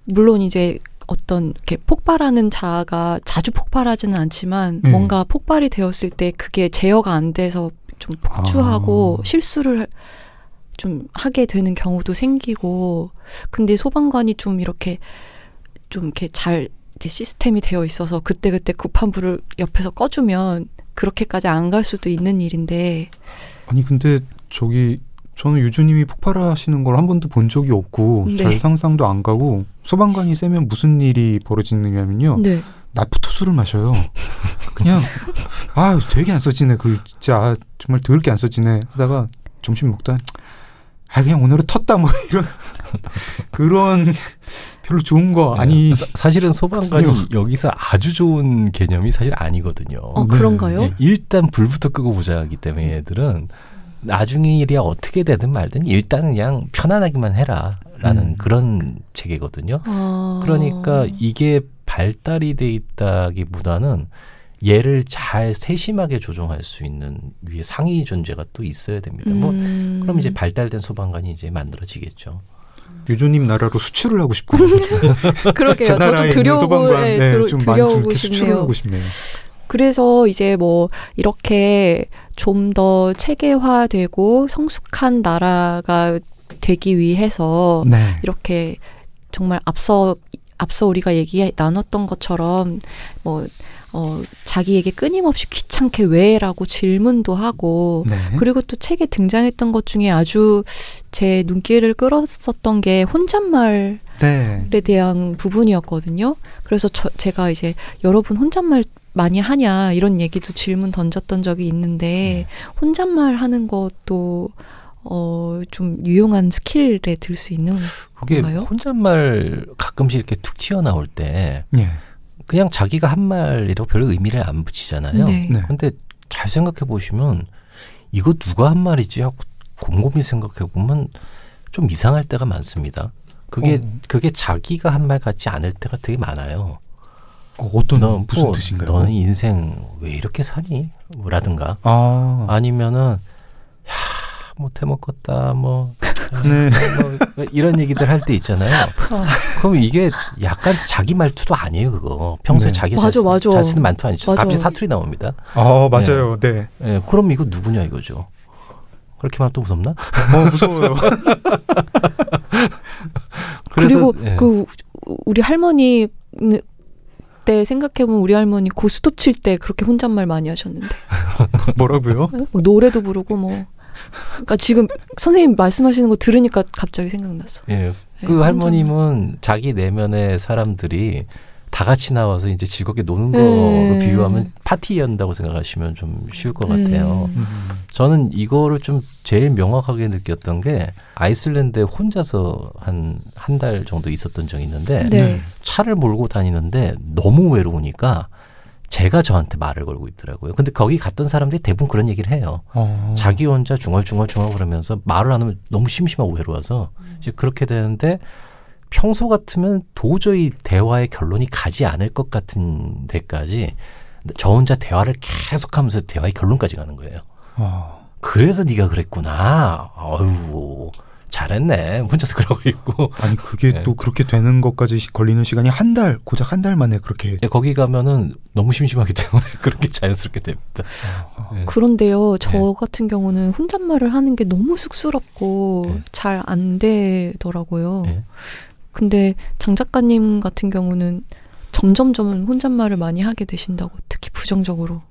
물론 이제 어떤 이렇게 폭발하는 자아가 자주 폭발하지는 않지만 뭔가 폭발이 되었을 때 그게 제어가 안 돼서 좀 폭주하고 실수를 좀 하게 되는 경우도 생기고 근데 소방관이 좀 이렇게 잘 이제 시스템이 되어 있어서 그때그때 급한 불을 옆에서 꺼주면 그렇게까지 안 갈 수도 있는 일인데 아니 근데 저는 유주님이 폭발하시는 걸 한 번도 본 적이 없고 네. 잘 상상도 안 가고 소방관이 세면 무슨 일이 벌어지느냐면요. 네. 낮부터 술을 마셔요. 그냥 되게 안 써지네. 진짜 정말 더럽게 안 써지네 하다가 점심 먹다 그냥 오늘은 텄다 뭐 이런 그런 별로 좋은 거 아니. 사실은 소방관이 여기서 아주 좋은 개념이 사실 아니거든요. 그런가요? 네. 일단 불부터 끄고 보자 하기 때문에 애들은 나중에 일이 어떻게 되든 말든 일단 그냥 편안하기만 해라라는 그런 체계거든요. 그러니까 이게 발달이 돼 있다기보다는 얘를 잘 세심하게 조종할 수 있는 위에 상위 존재가 또 있어야 됩니다. 그럼 이제 발달된 소방관이 이제 만들어지겠죠. 유조님 나라로 수출을 하고 싶거든요. 그러게요. 저도 들여오고 싶네요. 싶네요. 그래서 이제 뭐 이렇게 좀 더 체계화되고 성숙한 나라가 되기 위해서 네. 이렇게 정말 앞서 우리가 나눴던 것처럼 뭐 자기에게 끊임없이 귀찮게 왜라고 질문도 하고 네. 그리고 또 책에 등장했던 것 중에 아주 제 눈길을 끌었었던 게 혼잣말에 대한 부분이었거든요. 그래서 제가 이제 여러분 혼잣말 많이 하냐 이런 얘기도 질문 던졌던 적이 있는데 혼잣말 하는 것도 좀 유용한 스킬에 들 수 있는 그게 건가요? 혼잣말 가끔씩 이렇게 툭 튀어나올 때 그냥 자기가 한 말이라고 별 의미를 안 붙이잖아요. 근데 잘 생각해 보시면 이거 누가 한 말이지 하고 곰곰이 생각해 보면 좀 이상할 때가 많습니다. 그게 자기가 한 말 같지 않을 때가 되게 많아요. 무슨 뜻인가요? 너는 인생 왜 이렇게 사니? 라든가 아니면은 못해 먹겠다 뭐 이런 얘기들 할 때 있잖아요. 그럼 이게 약간 자기 말투도 아니에요. 그거 평소에 자기 잘 쓰는 말투 아니죠. 갑자기 사투리 나옵니다. 맞아요. 네. 그럼 이거 누구냐 이거죠. 그렇게 말하면 또 무섭나? 무서워요. 그리고 우리 할머니 때 생각해보면 우리 할머니 고스톱 칠 때 그렇게 혼잣말 많이 하셨는데. 뭐라고요? 노래도 부르고 뭐. 그러니까 지금 선생님 말씀하시는 거 들으니까 갑자기 생각났어. 그 할머님은 자기 내면의 사람들이 다 같이 나와서 이제 즐겁게 노는 거로 비유하면 파티한다고 생각하시면 좀 쉬울 것 같아요. 저는 이거를 좀 제일 명확하게 느꼈던 게 아이슬란드에 혼자서 한 달 정도 있었던 적이 있는데 차를 몰고 다니는데 너무 외로우니까 제가 저한테 말을 걸고 있더라고요. 근데 거기 갔던 사람들이 대부분 그런 얘기를 해요. 자기 혼자 중얼중얼 그러면서 말을 안 하면 너무 심심하고 외로워서 이제 그렇게 되는데 평소 같으면 도저히 대화의 결론이 가지 않을 것 같은 데까지 저 혼자 대화를 계속하면서 대화의 결론까지 가는 거예요. 그래서 네가 그랬구나. 어휴 잘했네. 혼자서 그러고 있고. 아니 그게 또 그렇게 되는 것까지 걸리는 시간이 고작 한 달 만에 그렇게. 거기 가면은 너무 심심하기 때문에 그렇게 자연스럽게 됩니다. 그런데요. 저 같은 경우는 혼잣말을 하는 게 너무 쑥스럽고 잘 안 되더라고요. 근데 장 작가님 같은 경우는 점점 혼잣말을 많이 하게 되신다고, 특히 부정적으로.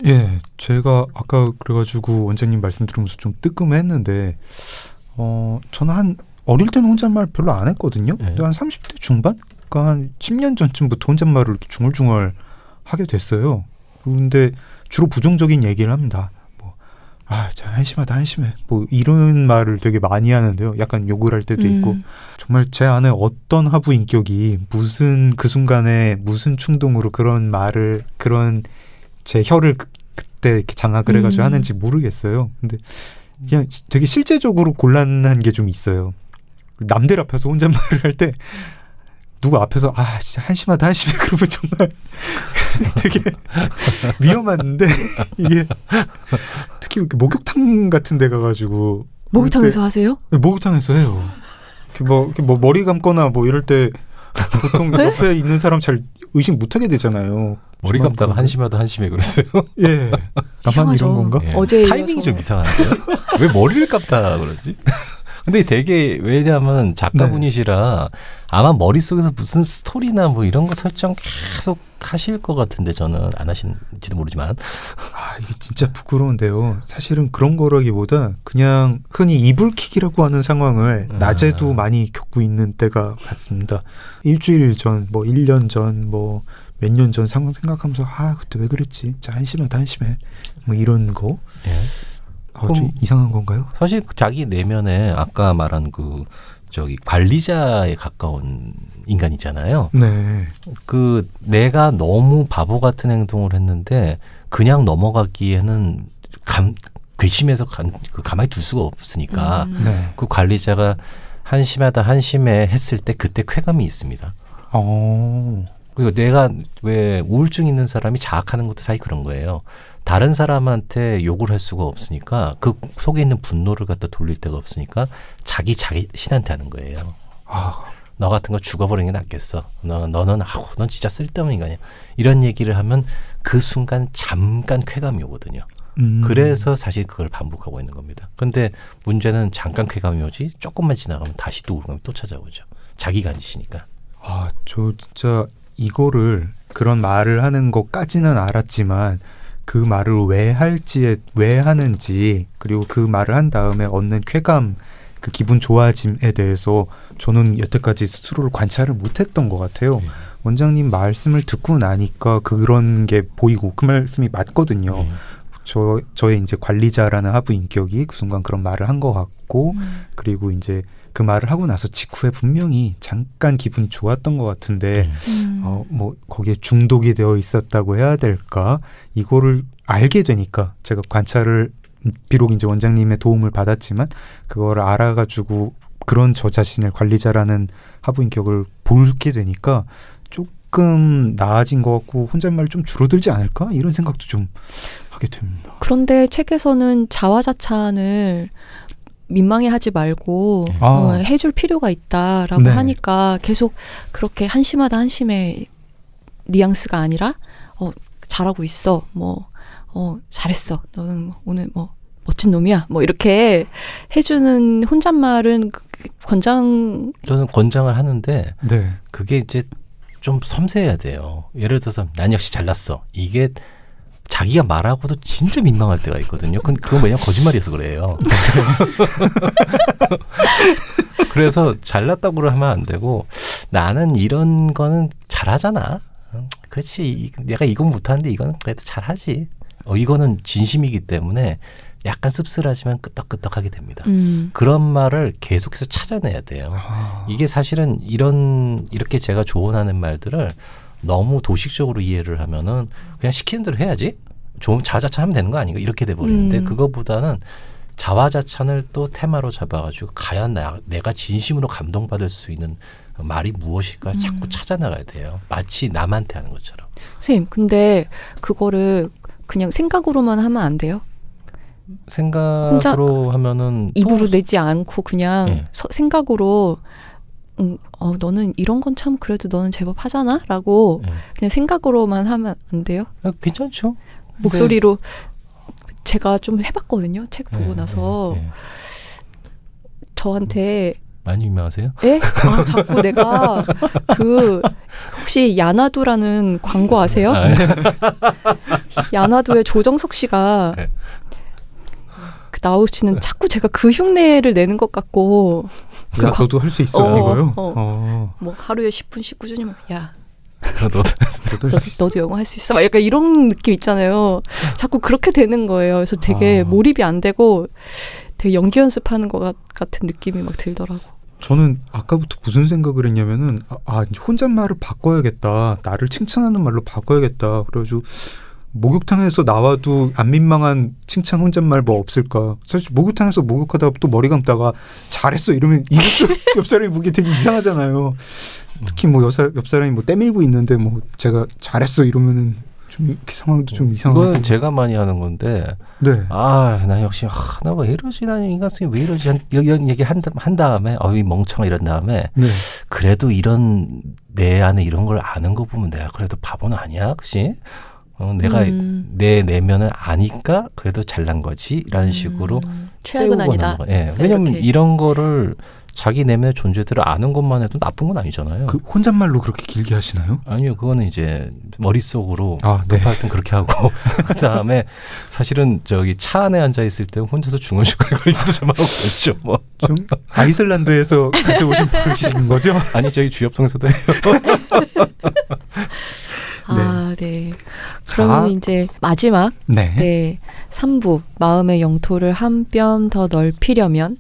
제가 아까 그래가지고 원장님 말씀 들으면서 좀 뜨끔했는데 저는 어릴 때는 혼잣말 별로 안 했거든요. 근데 한 30대 중반? 그러니까 한 10년 전쯤부터 혼잣말을 중얼중얼 하게 됐어요. 근데 주로 부정적인 얘기를 합니다. 자, 한심해. 뭐 이런 말을 되게 많이 하는데요. 약간 욕을 할 때도 있고. 정말 제 안에 어떤 하부 인격이 그 순간에 무슨 충동으로 그런 제 혀를 그때 이렇게 장악을 해가지고 하는지 모르겠어요. 근데 그냥 되게 실제적으로 곤란한 게 좀 있어요. 남들 앞에서 혼잣말을 할 때 누구 앞에서 진짜 한심하다 그러면 정말 되게 위험한데 이게 특히 이렇게 목욕탕 같은 데 가가지고 목욕탕에서 하세요? 네, 목욕탕에서 해요. 뭐 머리 감거나 뭐 이럴 때 보통 옆에 있는 사람 잘 의식 못하게 되잖아요. 머리 감다가 한심하다 한심해 그랬어요. 예. 나만 이런 건가? 예. 어제 타이밍이 좀 이상한데요? 왜 머리를 감다 그러지? 근데 되게 왜냐하면 작가분이시라 아마 머릿속에서 무슨 스토리나 뭐 이런 거 설정 계속 하실 것 같은데 저는 안 하신지도 모르지만 이게 진짜 부끄러운데요. 사실은 그런 거라기보다 그냥 흔히 이불킥이라고 하는 상황을 낮에도 많이 겪고 있는 때가 같습니다. 일주일 전, 뭐 1년 전, 뭐 몇 년 전 상황 생각하면서 그때 왜 그랬지? 진짜 한심하다 한심해. 뭐 이런 거. 예. 좀 이상한 건가요? 사실 자기 내면에 아까 말한 관리자에 가까운 인간이잖아요. 네. 내가 너무 바보 같은 행동을 했는데 그냥 넘어가기에는 괘씸해서 가만히 둘 수가 없으니까 네. 그 관리자가 한심하다 한심해 했을 때 그때 쾌감이 있습니다. 그리고 내가 왜 우울증 있는 사람이 자학하는 것도 사실 그런 거예요. 다른 사람한테 욕을 할 수가 없으니까 그 속에 있는 분노를 갖다 돌릴 데가 없으니까 자기 신한테 하는 거예요. 너 같은 거 죽어버리는 게 낫겠어. 넌 진짜 쓸데없는 인간이야. 이런 얘기를 하면 그 순간 잠깐 쾌감이 오거든요. 그래서 사실 그걸 반복하고 있는 겁니다. 근데 문제는 잠깐 쾌감이 오지 조금만 지나가면 다시 또 우울감이 또 찾아오죠. 자기가 안 지시니까. 저 진짜 이거를 그런 말을 하는 것까지는 알았지만 그 말을 왜 하는지 그리고 그 말을 한 다음에 얻는 쾌감, 그 기분 좋아짐에 대해서 저는 여태까지 스스로를 관찰을 못했던 것 같아요. 원장님 말씀을 듣고 나니까 그런 게 보이고 그 말씀이 맞거든요. 저의 이제 관리자라는 하부 인격이 그 순간 그런 말을 한 것 같고 그리고 이제 그 말을 하고 나서 직후에 분명히 잠깐 기분이 좋았던 것 같은데 뭐 거기에 중독이 되어 있었다고 해야 될까? 이거를 알게 되니까 제가 관찰을 비록 이제 원장님의 도움을 받았지만 그걸 알아가지고 그런 저 자신을 관리자라는 하부인격을 보게 되니까 조금 나아진 것 같고 혼잣말이 좀 줄어들지 않을까? 이런 생각도 좀 하게 됩니다. 그런데 책에서는 자화자찬을 민망해하지 말고 해줄 필요가 있다라고 하니까 계속 그렇게 한심하다 한심해 뉘앙스가 아니라 잘하고 있어 잘했어 너는 오늘 멋진 놈이야 이렇게 해주는 혼잣말은 저는 권장을 하는데 그게 이제 좀 섬세해야 돼요. 예를 들어서 난 역시 잘났어. 이게 자기가 말하고도 진짜 민망할 때가 있거든요. 그건 왜냐면 거짓말이어서 그래요. 그래서 잘났다고 하면 안 되고 나는 이런 거는 잘하잖아. 그렇지. 내가 이건 못하는데 이거는 그래도 잘하지. 이거는 진심이기 때문에 약간 씁쓸하지만 끄떡끄떡하게 됩니다. 그런 말을 계속해서 찾아내야 돼요. 이게 사실은 이렇게 제가 조언하는 말들을 너무 도식적으로 이해를 하면은 그냥 시키는 대로 해야지. 좀 자화자찬하면 되는 거 아닌가 이렇게 돼버리는데 그거보다는 자화자찬을 또 테마로 잡아가지고 과연 내가 진심으로 감동받을 수 있는 말이 무엇일까 자꾸 찾아나가야 돼요. 마치 남한테 하는 것처럼. 선생님, 근데 그거를 그냥 생각으로만 하면 안 돼요? 생각으로 하면은 입으로 내지 않고 그냥 생각으로 너는 이런 건 참 그래도 너는 제법 하잖아? 라고 그냥 생각으로만 하면 안 돼요? 괜찮죠. 목소리로 제가 좀 해봤거든요. 책 보고 나서 저한테 많이 유명하세요? 예? 자꾸 내가 혹시 야나두라는 광고 아세요? 야나두의 조정석 씨가 나오시는 자꾸 제가 그 흉내를 내는 것 같고 너도 할 수 있어 이거요? 뭐 하루에 10분씩 꾸준히 야 너도 영어 할 수 있어? 막 약간 이런 느낌 있잖아요. 자꾸 그렇게 되는 거예요. 그래서 되게 몰입이 안 되고 되게 연기 연습하는 것 같은 느낌이 막 들더라고. 저는 아까부터 무슨 생각을 했냐면은 이제 혼잣말을 바꿔야겠다. 나를 칭찬하는 말로 바꿔야겠다. 그래가지고 목욕탕에서 나와도 안 민망한 칭찬 혼잣말 뭐 없을까. 사실 목욕탕에서 목욕하다가 또 머리 감다가 잘했어 이러면 이것도 옆 사람이 보기 되게 이상하잖아요. 특히 뭐 옆 사람이 뭐 때밀고 있는데 뭐 제가 잘했어 이러면은 좀 이렇게 상황도 좀 이상하고. 그건 제가 많이 하는 건데. 네. 나 역시 나 왜 이러지? 나 인간성이 왜 이러지? 이런 얘기 한 다음에 이 멍청아 이런 다음에 네. 그래도 이런 내 안에 이런 걸 아는 거 보면 내가 그래도 바보는 아니야, 그렇지? 내가 내 내면을 아니까 그래도 잘난 거지라는 식으로 최악은 아니다. 예. 왜냐면 이런 거를 자기 내면의 존재들을 아는 것만 해도 나쁜 건 아니잖아요. 그 혼잣말로 그렇게 길게 하시나요? 아니요, 그거는 이제 머릿속으로 네. 급할 땐 그렇게 하고 그다음에 사실은 저기 차 안에 앉아 있을 때 혼자서 중얼중얼 거리기도 좀 하고 그렇죠. 뭐. 좀 아이슬란드에서 가져오신 버릇이신 거죠? 아니 저희 주엽동에서도 해요. 네. 그러면 이제 마지막 네. 3부 마음의 영토를 한 뼘 더 넓히려면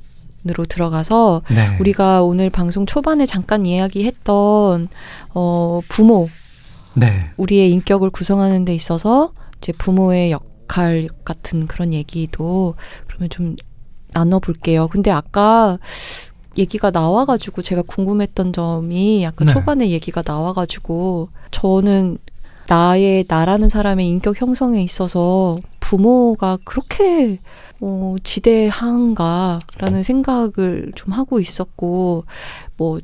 으로 들어가서 네. 우리가 오늘 방송 초반에 잠깐 이야기했던 부모, 네. 우리의 인격을 구성하는 데 있어서 이제 부모의 역할 같은 그런 얘기도 그러면 좀 나눠볼게요. 근데 아까 얘기가 나와가지고 제가 궁금했던 점이 약간 네. 초반에 얘기가 나와가지고 저는 나라는 사람의 인격 형성에 있어서 부모가 그렇게 지대한가라는 생각을 좀 하고 있었고,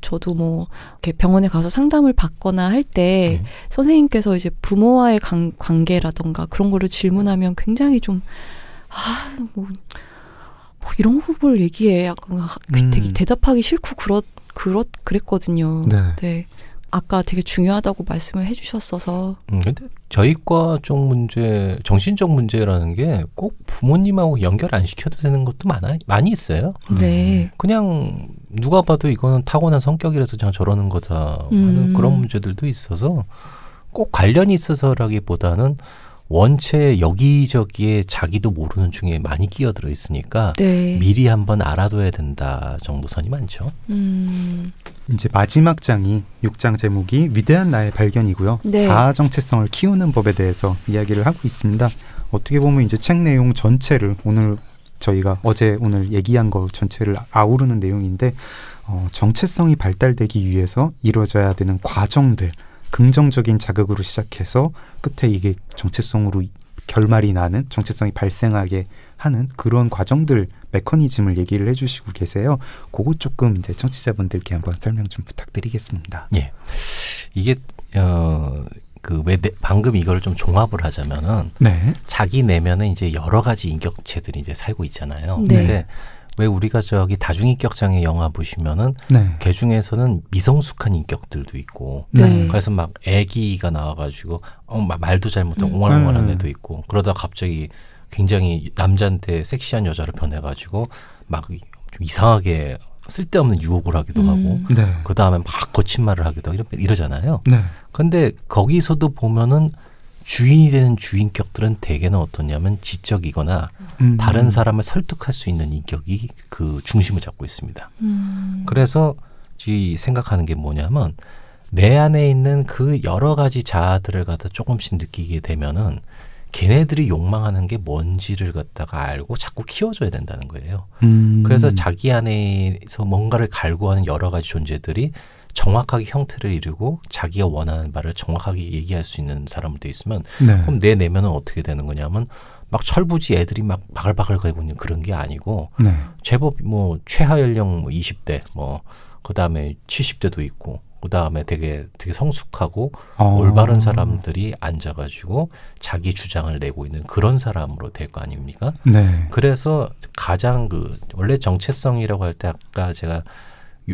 저도 이렇게 병원에 가서 상담을 받거나 할 때 선생님께서 이제 부모와의 관계라던가 그런 거를 질문하면 굉장히 좀 이런 걸 얘기해 약간 되게 대답하기 싫고 그랬거든요. 네. 아까 되게 중요하다고 말씀을 해주셨어서. 근데 저희과 쪽 문제, 정신적 문제라는 게 꼭 부모님하고 연결 안 시켜도 되는 것도 많이 있어요. 네. 그냥 누가 봐도 이거는 타고난 성격이라서 그냥 저러는 거다 하는 그런 문제들도 있어서 꼭 관련이 있어서라기보다는 원체 여기저기에 자기도 모르는 중에 많이 끼어들어 있으니까 네. 미리 한번 알아둬야 된다 정도 선이 많죠. 이제 마지막 장이 6장 제목이 위대한 나의 발견이고요. 네. 자아 정체성을 키우는 법에 대해서 이야기를 하고 있습니다. 어떻게 보면 이제 책 내용 전체를 저희가 오늘 얘기한 거 전체를 아우르는 내용인데 정체성이 발달되기 위해서 이루어져야 되는 과정들, 긍정적인 자극으로 시작해서 끝에 이게 정체성으로 결말이 나는, 정체성이 발생하게 하는 그런 과정들, 메커니즘을 얘기를 해주시고 계세요. 그거 조금 이제 청취자분들께 한번 설명 좀 부탁드리겠습니다. 예, 이게 방금 이걸 좀 종합을 하자면은 네. 자기 내면에 이제 여러 가지 인격체들이 이제 살고 있잖아요. 네. 근데 왜 우리가 저기 다중인격장애 영화 보시면은 그 중에서는 미성숙한 인격들도 있고 네. 그래서 막 애기가 나와가지고 말도 잘못하고 옹알옹알한 애도 있고 그러다 갑자기 굉장히 남자한테 섹시한 여자로 변해가지고 막 좀 이상하게 쓸데없는 유혹을 하기도 하고 네. 그 다음에 막 거친 말을 하기도 하고 이러잖아요. 네. 근데 거기서도 보면은 주인이 되는 주인격들은 대개는 어떠냐면 지적이거나 다른 사람을 설득할 수 있는 인격이 그 중심을 잡고 있습니다. 그래서 생각하는 게 뭐냐면 내 안에 있는 그 여러 가지 자아들을 갖다 조금씩 느끼게 되면은 걔네들이 욕망하는 게 뭔지를 갖다가 알고 자꾸 키워줘야 된다는 거예요. 그래서 자기 안에서 뭔가를 갈구하는 여러 가지 존재들이 정확하게 형태를 이루고 자기가 원하는 바를 정확하게 얘기할 수 있는 사람으로 돼 있으면 네. 그럼 내 내면은 어떻게 되는 거냐면 막 철부지 애들이 막 바글바글 거리고 있는 그런 게 아니고 네. 제법 최하 연령 20대 그다음에 70대도 있고 그다음에 되게 성숙하고 올바른 사람들이 앉아가지고 자기 주장을 내고 있는 그런 사람으로 될 거 아닙니까? 네. 그래서 가장 원래 정체성이라고 할 때 아까 제가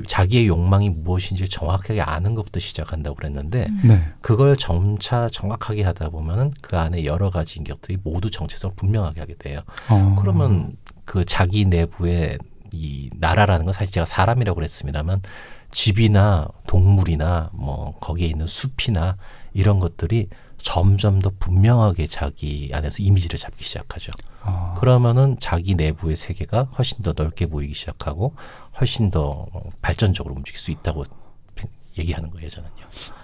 자기의 욕망이 무엇인지 정확하게 아는 것부터 시작한다고 그랬는데 네. 그걸 점차 정확하게 하다 보면은 그 안에 여러 가지 인격들이 모두 정체성을 분명하게 하게 돼요. 그러면 그 자기 내부의 이 나라라는 건 사실 제가 사람이라고 그랬습니다만 집이나 동물이나 거기에 있는 숲이나 이런 것들이 점점 더 분명하게 자기 안에서 이미지를 잡기 시작하죠. 그러면은 자기 내부의 세계가 훨씬 더 넓게 보이기 시작하고 훨씬 더 발전적으로 움직일 수 있다고 얘기하는 거예요, 저는요.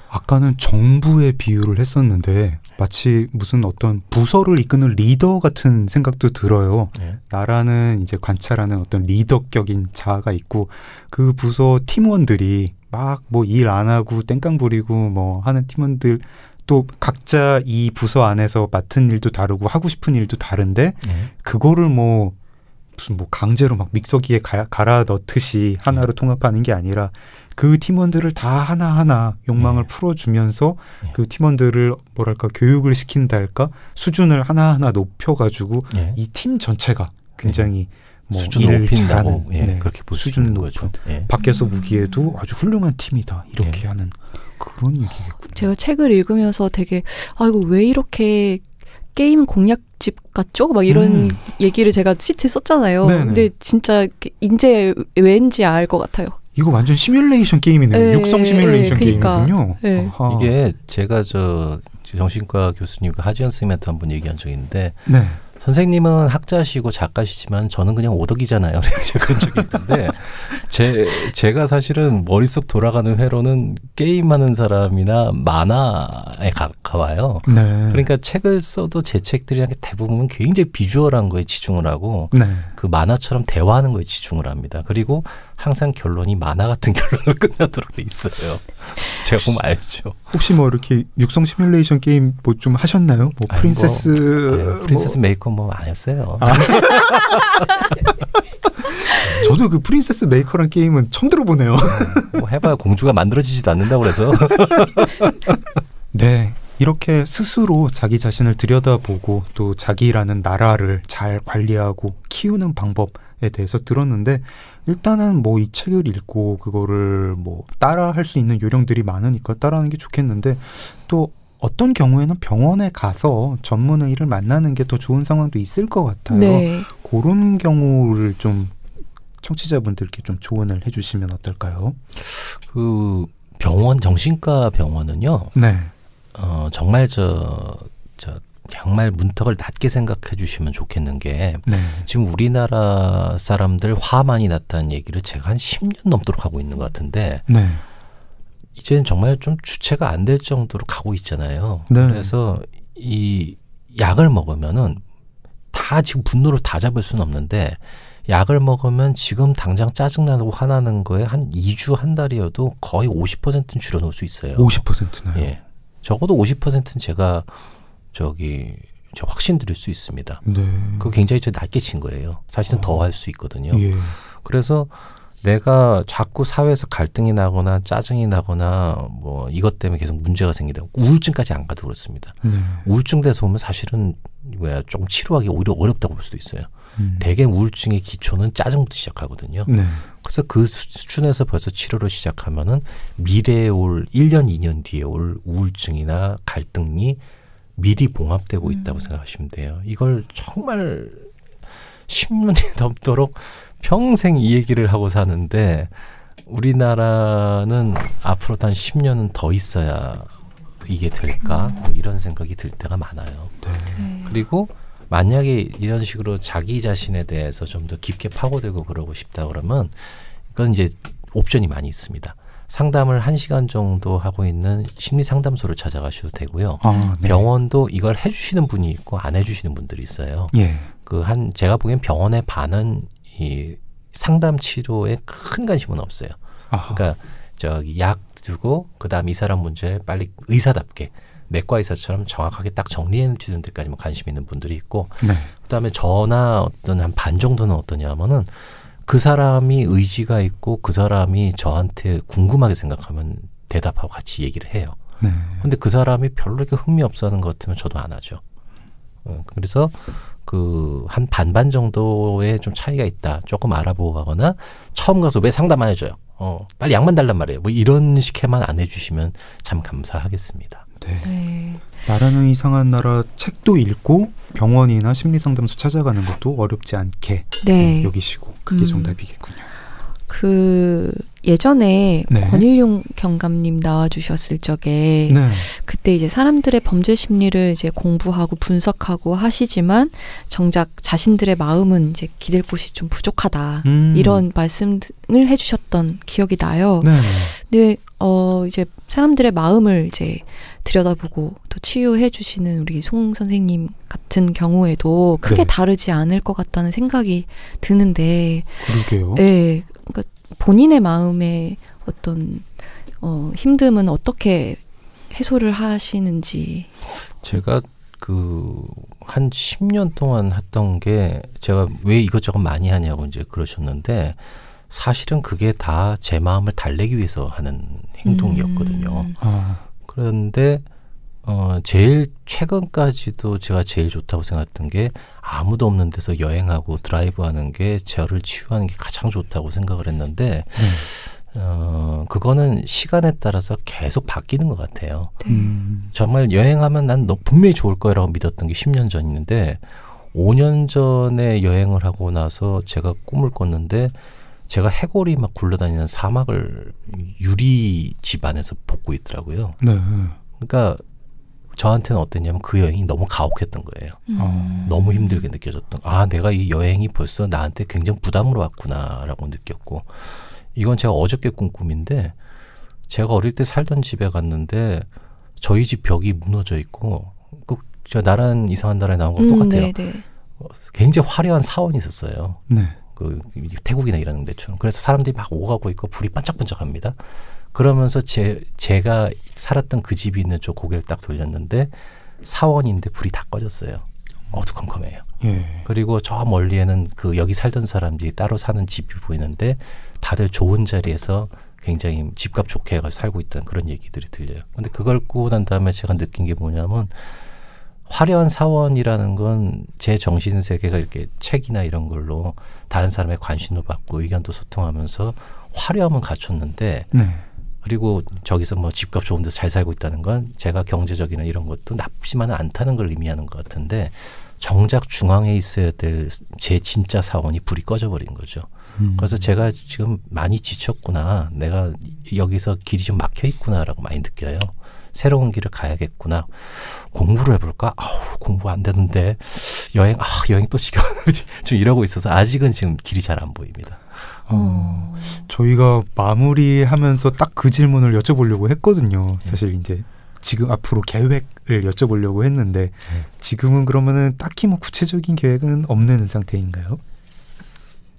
아까는 정부의 비유를 했었는데 마치 무슨 어떤 부서를 이끄는 리더 같은 생각도 들어요. 네. 나라는 이제 관찰하는 어떤 리더격인 자아가 있고 그 부서 팀원들이 막 일 안 하고 땡깡 부리고 하는 팀원들 또 각자 이 부서 안에서 맡은 일도 다르고 하고 싶은 일도 다른데 그거를 뭐 무슨 뭐 강제로 막 믹서기에 갈아 넣듯이 하나로 통합하는 게 아니라 그 팀원들을 다 하나하나 욕망을 풀어주면서 그 팀원들을 뭐랄까 교육을 시킨다 할까 수준을 하나하나 높여가지고 이 팀 전체가 굉장히 뭐 수준을 높인다고 그렇게 볼 수 있는 거죠. 밖에서 보기에도 아주 훌륭한 팀이다 이렇게 하는 그런 얘기겠군요. 제가 책을 읽으면서 되게 이거 왜 이렇게 게임 공략집 같죠? 막 이런 얘기를 제가 시트에 썼잖아요. 네네. 근데 진짜 이제 왠지 알 것 같아요. 이거 완전 시뮬레이션 게임이네요. 육성 시뮬레이션 게임이군요. 이게 제가 정신과 교수님과 하지연 선생님한테 한번 얘기한 적이 있는데 선생님은 학자시고 작가시지만 저는 그냥 오덕이잖아요. 제가 그런 적이 있는데 제가 사실은 머릿속 돌아가는 회로는 게임하는 사람이나 만화에 가까워요. 그러니까 책을 써도 제 책들이랑 대부분 굉장히 비주얼한 거에 치중을 하고 그 만화처럼 대화하는 거에 치중을 합니다. 그리고 항상 결론이 만화 같은 결론을 끝나도록 돼 있어요. 제가 보면 알죠. 혹시 뭐 이렇게 육성 시뮬레이션 게임 뭐 좀 하셨나요? 뭐 프린세스 메이커 뭐 안 했어요. 저도 그 프린세스 메이커란 게임은 처음 들어보네요. 뭐 해봐야 공주가 만들어지지도 않는다고 그래서. 네. 이렇게 스스로 자기 자신을 들여다보고 또 자기라는 나라를 잘 관리하고 키우는 방법에 대해서 들었는데 일단은 뭐 이 책을 읽고 그거를 뭐 따라 할 수 있는 요령들이 많으니까 따라하는 게 좋겠는데 또 어떤 경우에는 병원에 가서 전문의를 만나는 게 더 좋은 상황도 있을 것 같아요. 네. 그런 경우를 좀 청취자분들께 좀 조언을 해주시면 어떨까요? 그 병원 정신과 병원은요. 네. 정말 정말 문턱을 낮게 생각해 주시면 좋겠는 게 지금 우리나라 사람들 화 많이 났다는 얘기를 제가 한 10년 넘도록 하고 있는 것 같은데 이제는 정말 좀 주체가 안 될 정도로 가고 있잖아요. 그래서 이 약을 먹으면은 다 지금 분노를 다 잡을 수는 없는데 약을 먹으면 지금 당장 짜증나고 화나는 거에 한 2주 한 달이어도 거의 50%는 줄여놓을 수 있어요. 50%나요? 예. 적어도 50%는 제가 확신 드릴 수 있습니다. 그거 굉장히 낮게 친 거예요. 사실은 더 할 수 있거든요. 그래서 내가 자꾸 사회에서 갈등이 나거나 짜증이 나거나 뭐 이것 때문에 계속 문제가 생기다 우울증까지 안 가도 그렇습니다. 우울증 돼서 오면 사실은 조금 치료하기 오히려 어렵다고 볼 수도 있어요. 대개 우울증의 기초는 짜증부터 시작하거든요. 그래서 그 수준에서 벌써 치료를 시작하면은 미래에 올 1년, 2년 뒤에 올 우울증이나 갈등이 미리 봉합되고 있다고 생각하시면 돼요. 이걸 정말 10년이 넘도록 평생 이 얘기를 하고 사는데 우리나라는 앞으로 한 10년은 더 있어야 이게 될까? 뭐 이런 생각이 들 때가 많아요. 그리고 만약에 이런 식으로 자기 자신에 대해서 좀 더 깊게 파고들고 그러고 싶다 그러면 그건 이제 옵션이 많이 있습니다. 상담을 1시간 정도 하고 있는 심리상담소를 찾아가셔도 되고요. 병원도 이걸 해주시는 분이 있고 안 해주시는 분들이 있어요. 제가 보기엔 병원의 반은 이 상담 치료에 큰 관심은 없어요. 그러니까 약 주고 그다음 이 사람 문제를 빨리 의사답게 내과 의사처럼 정확하게 딱 정리해 주는 데까지만 관심 있는 분들이 있고 그다음에 저나 어떤 한 반 정도는 어떠냐면은 그 사람이 의지가 있고 그 사람이 저한테 궁금하게 생각하면 대답하고 같이 얘기를 해요. 근데 그 사람이 별로 이렇게 흥미 없어하는 것 같으면 저도 안 하죠. 그래서 한 반반 정도의 좀 차이가 있다. 조금 알아보고 가거나 처음 가서 왜 상담 안 해줘요? 빨리 약만 달란 말이에요. 뭐 이런 식에만 안 해주시면 참 감사하겠습니다. 나라는 이상한 나라 책도 읽고 병원이나 심리상담소 찾아가는 것도 어렵지 않게 여기시고 그게 정답이겠군요. 예전에 권일용 경감님 나와주셨을 적에 그때 이제 사람들의 범죄 심리를 이제 공부하고 분석하고 하시지만 정작 자신들의 마음은 이제 기댈 곳이 좀 부족하다 이런 말씀을 해주셨던 기억이 나요. 근데 이제 사람들의 마음을 이제 들여다보고 또 치유해 주시는 우리 송 선생님 같은 경우에도 크게 다르지 않을 것 같다는 생각이 드는데. 그러게요. 네, 그러니까 본인의 마음의 어떤 힘듦은 어떻게 해소를 하시는지. 제가 한 10년 동안 했던 게 제가 왜 이것저것 많이 하냐고 이제 그러셨는데 사실은 그게 다 제 마음을 달래기 위해서 하는 행동이었거든요. 그런데 제일 최근까지도 제가 제일 좋다고 생각했던 게 아무도 없는 데서 여행하고 드라이브하는 게 저를 치유하는 게 가장 좋다고 생각을 했는데 그거는 시간에 따라서 계속 바뀌는 것 같아요. 정말 여행하면 난 너 분명히 좋을 거라고 믿었던 게 10년 전인데 5년 전에 여행을 하고 나서 제가 꿈을 꿨는데 제가 해골이 막 굴러다니는 사막을 유리 집 안에서 복고 있더라고요. 네. 그러니까 저한테는 어땠냐면 그 여행이 너무 가혹했던 거예요. 너무 힘들게 느껴졌던. 내가 이 여행이 벌써 나한테 굉장히 부담으로 왔구나라고 느꼈고 이건 제가 어저께 꾼 꿈인데 제가 어릴 때 살던 집에 갔는데 저희 집 벽이 무너져 있고 저 나란 이상한 나라에 나온 거랑 똑같아요. 네네. 굉장히 화려한 사원이 있었어요. 네. 태국이나 이런 데처럼. 그래서 사람들이 막 오가고 있고 불이 반짝반짝합니다. 그러면서 제가 살았던 그 집이 있는 쪽 고개를 딱 돌렸는데 사원인데 불이 다 꺼졌어요. 어두컴컴해요. 예. 그리고 저 멀리에는 여기 살던 사람들이 따로 사는 집이 보이는데 다들 좋은 자리에서 굉장히 집값 좋게 해가지고 살고 있다는 그런 얘기들이 들려요. 근데 그걸 꾸고 난 다음에 제가 느낀 게 뭐냐면 화려한 사원이라는 건 제 정신세계가 이렇게 책이나 이런 걸로 다른 사람의 관심도 받고 의견도 소통하면서 화려함은 갖췄는데 네. 그리고 저기서 뭐 집값 좋은 데서 잘 살고 있다는 건 제가 경제적이나 이런 것도 나쁘지만은 않다는 걸 의미하는 것 같은데 정작 중앙에 있어야 될 제 진짜 사원이 불이 꺼져버린 거죠. 그래서 제가 지금 많이 지쳤구나. 내가 여기서 길이 좀 막혀 있구나라고 많이 느껴요. 새로운 길을 가야겠구나. 공부를 해볼까? 공부 안 되는데 여행 또 지겨워. 좀 이러고 있어서 아직은 지금 길이 잘 안 보입니다. 저희가 마무리하면서 딱 그 질문을 여쭤보려고 했거든요. 사실 이제 지금 앞으로 계획을 여쭤보려고 했는데 지금은 그러면은 딱히 뭐 구체적인 계획은 없는 상태인가요?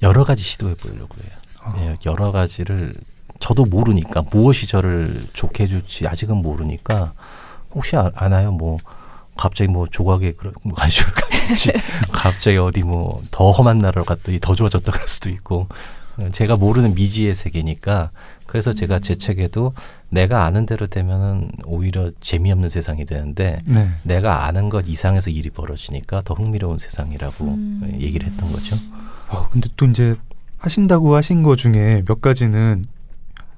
여러 가지 시도해 보려고 해요. 예, 여러 가지를 저도 모르니까 무엇이 저를 좋게 해줄지 아직은 모르니까 혹시 아나요? 뭐 갑자기 뭐 조각에 관심을 가질지 갑자기 어디 뭐 더 험한 나라로 갔더니 더 좋아졌다 그럴 수도 있고 제가 모르는 미지의 세계니까 그래서 제가 제 책에도 내가 아는 대로 되면은 오히려 재미없는 세상이 되는데 네. 내가 아는 것 이상에서 일이 벌어지니까 더 흥미로운 세상이라고 얘기를 했던 거죠. 근데 또 이제 하신다고 하신 거 중에 몇 가지는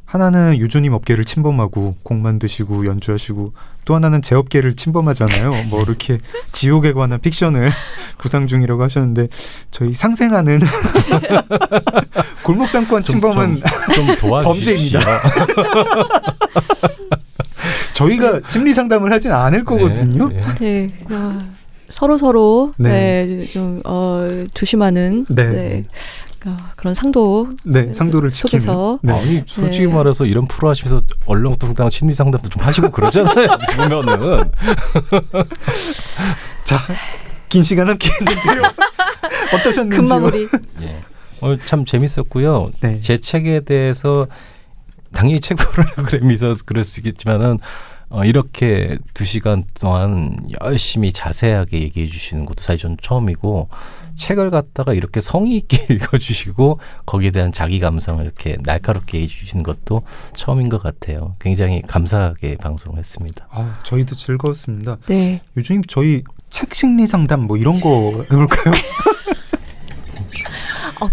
하나는 유조님 업계를 침범하고 곡 만드시고 연주하시고 또 하나는 제 업계를 침범하잖아요. 뭐 이렇게 지옥에 관한 픽션을 구상 중이라고 하셨는데 저희 상생하는 골목상권 침범은 좀 범죄입니다. 저희가 심리 상담을 하진 않을 거거든요. 네. 서로 네. 좀 조심하는 네. 그런 상도 상도를 속에서 네. 아니 솔직히 말해서 이런 프로 하시면서 얼렁뚱땅 심리 상담도 좀 하시고 그러잖아요. 보면은 자, 긴 시간 함께 했는데요. 어떠셨는지요? 금마무리. 예. 오늘 참 재밌었고요. 네. 제 책에 대해서 당연히 책 보려고 그럴 수 있겠지만은 이렇게 2시간 동안 열심히 자세하게 얘기해 주시는 것도 사실 저는 처음이고 책을 갖다가 이렇게 성의 있게 읽어주시고 거기에 대한 자기 감상을 이렇게 날카롭게 해주시는 것도 처음인 것 같아요. 굉장히 감사하게 방송했습니다. 저희도 즐거웠습니다. 네. 요즘 저희 책 심리 상담 뭐 이런 거 해볼까요?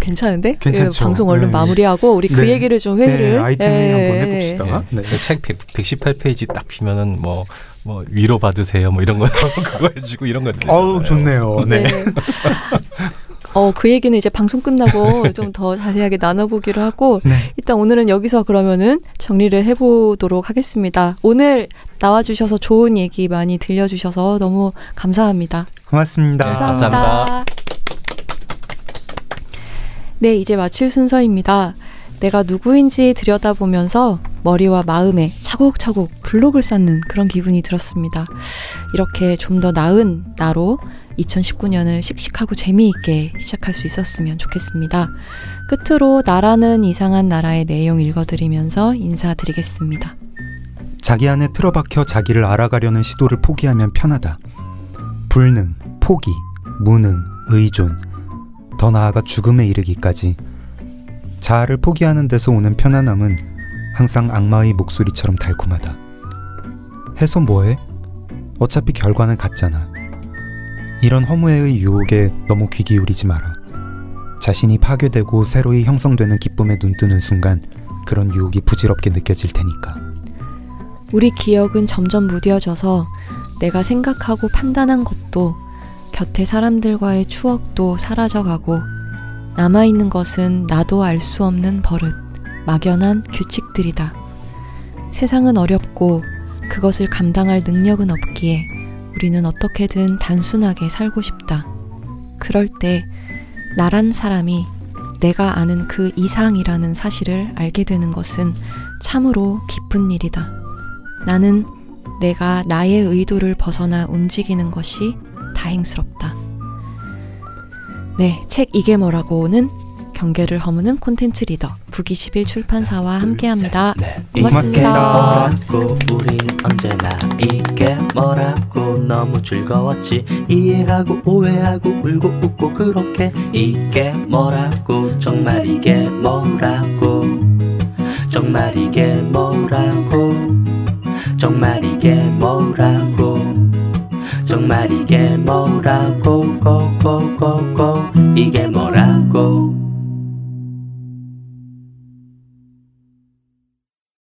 괜찮은데? 괜찮죠. 방송 얼른 마무리하고 우리 그 얘기를 좀 회의를 아이템 회의 한번 해봅시다. 책 118페이지 딱 피면은 뭐 위로 받으세요 뭐 이런 거 그거 해주고 이런 거. 좋네요. 네. 그 얘기는 이제 방송 끝나고 좀 더 자세하게 나눠보기로 하고 일단 오늘은 여기서 그러면은 정리를 해보도록 하겠습니다. 오늘 나와주셔서 좋은 얘기 많이 들려주셔서 너무 감사합니다. 고맙습니다. 감사합니다. 네, 이제 마칠 순서입니다. 내가 누구인지 들여다보면서 머리와 마음에 차곡차곡 블록을 쌓는 그런 기분이 들었습니다. 이렇게 좀 더 나은 나로 2019년을 씩씩하고 재미있게 시작할 수 있었으면 좋겠습니다. 끝으로 나라는 이상한 나라의 내용 읽어드리면서 인사드리겠습니다. 자기 안에 틀어박혀 자기를 알아가려는 시도를 포기하면 편하다. 불능, 포기, 무능, 의존, 더 나아가 죽음에 이르기까지 자아를 포기하는 데서 오는 편안함은 항상 악마의 목소리처럼 달콤하다. 해서 뭐해? 어차피 결과는 같잖아. 이런 허무의 유혹에 너무 귀 기울이지 마라. 자신이 파괴되고 새로이 형성되는 기쁨에 눈뜨는 순간 그런 유혹이 부질없게 느껴질 테니까. 우리 기억은 점점 무뎌져서 내가 생각하고 판단한 것도 곁에 사람들과의 추억도 사라져가고 남아있는 것은 나도 알 수 없는 버릇, 막연한 규칙들이다. 세상은 어렵고 그것을 감당할 능력은 없기에 우리는 어떻게든 단순하게 살고 싶다. 그럴 때 나란 사람이 내가 아는 그 이상이라는 사실을 알게 되는 것은 참으로 기쁜 일이다. 나는 내가 나의 의도를 벗어나 움직이는 것이 다행스럽다. 네, 책 이게 뭐라고는 경계를 허무는 콘텐츠 리더 북21 출판사와 함께합니다. 고맙습니다. 우리는 언제나 이게 뭐라고 너무 즐거웠지. 이해하고 오해하고 울고 웃고 그렇게 이게 뭐라고 정말 이게 뭐라고 정말 이게 뭐라고 정말 이게 뭐라고 정말 이게 뭐라고 고고고고 이게 뭐라고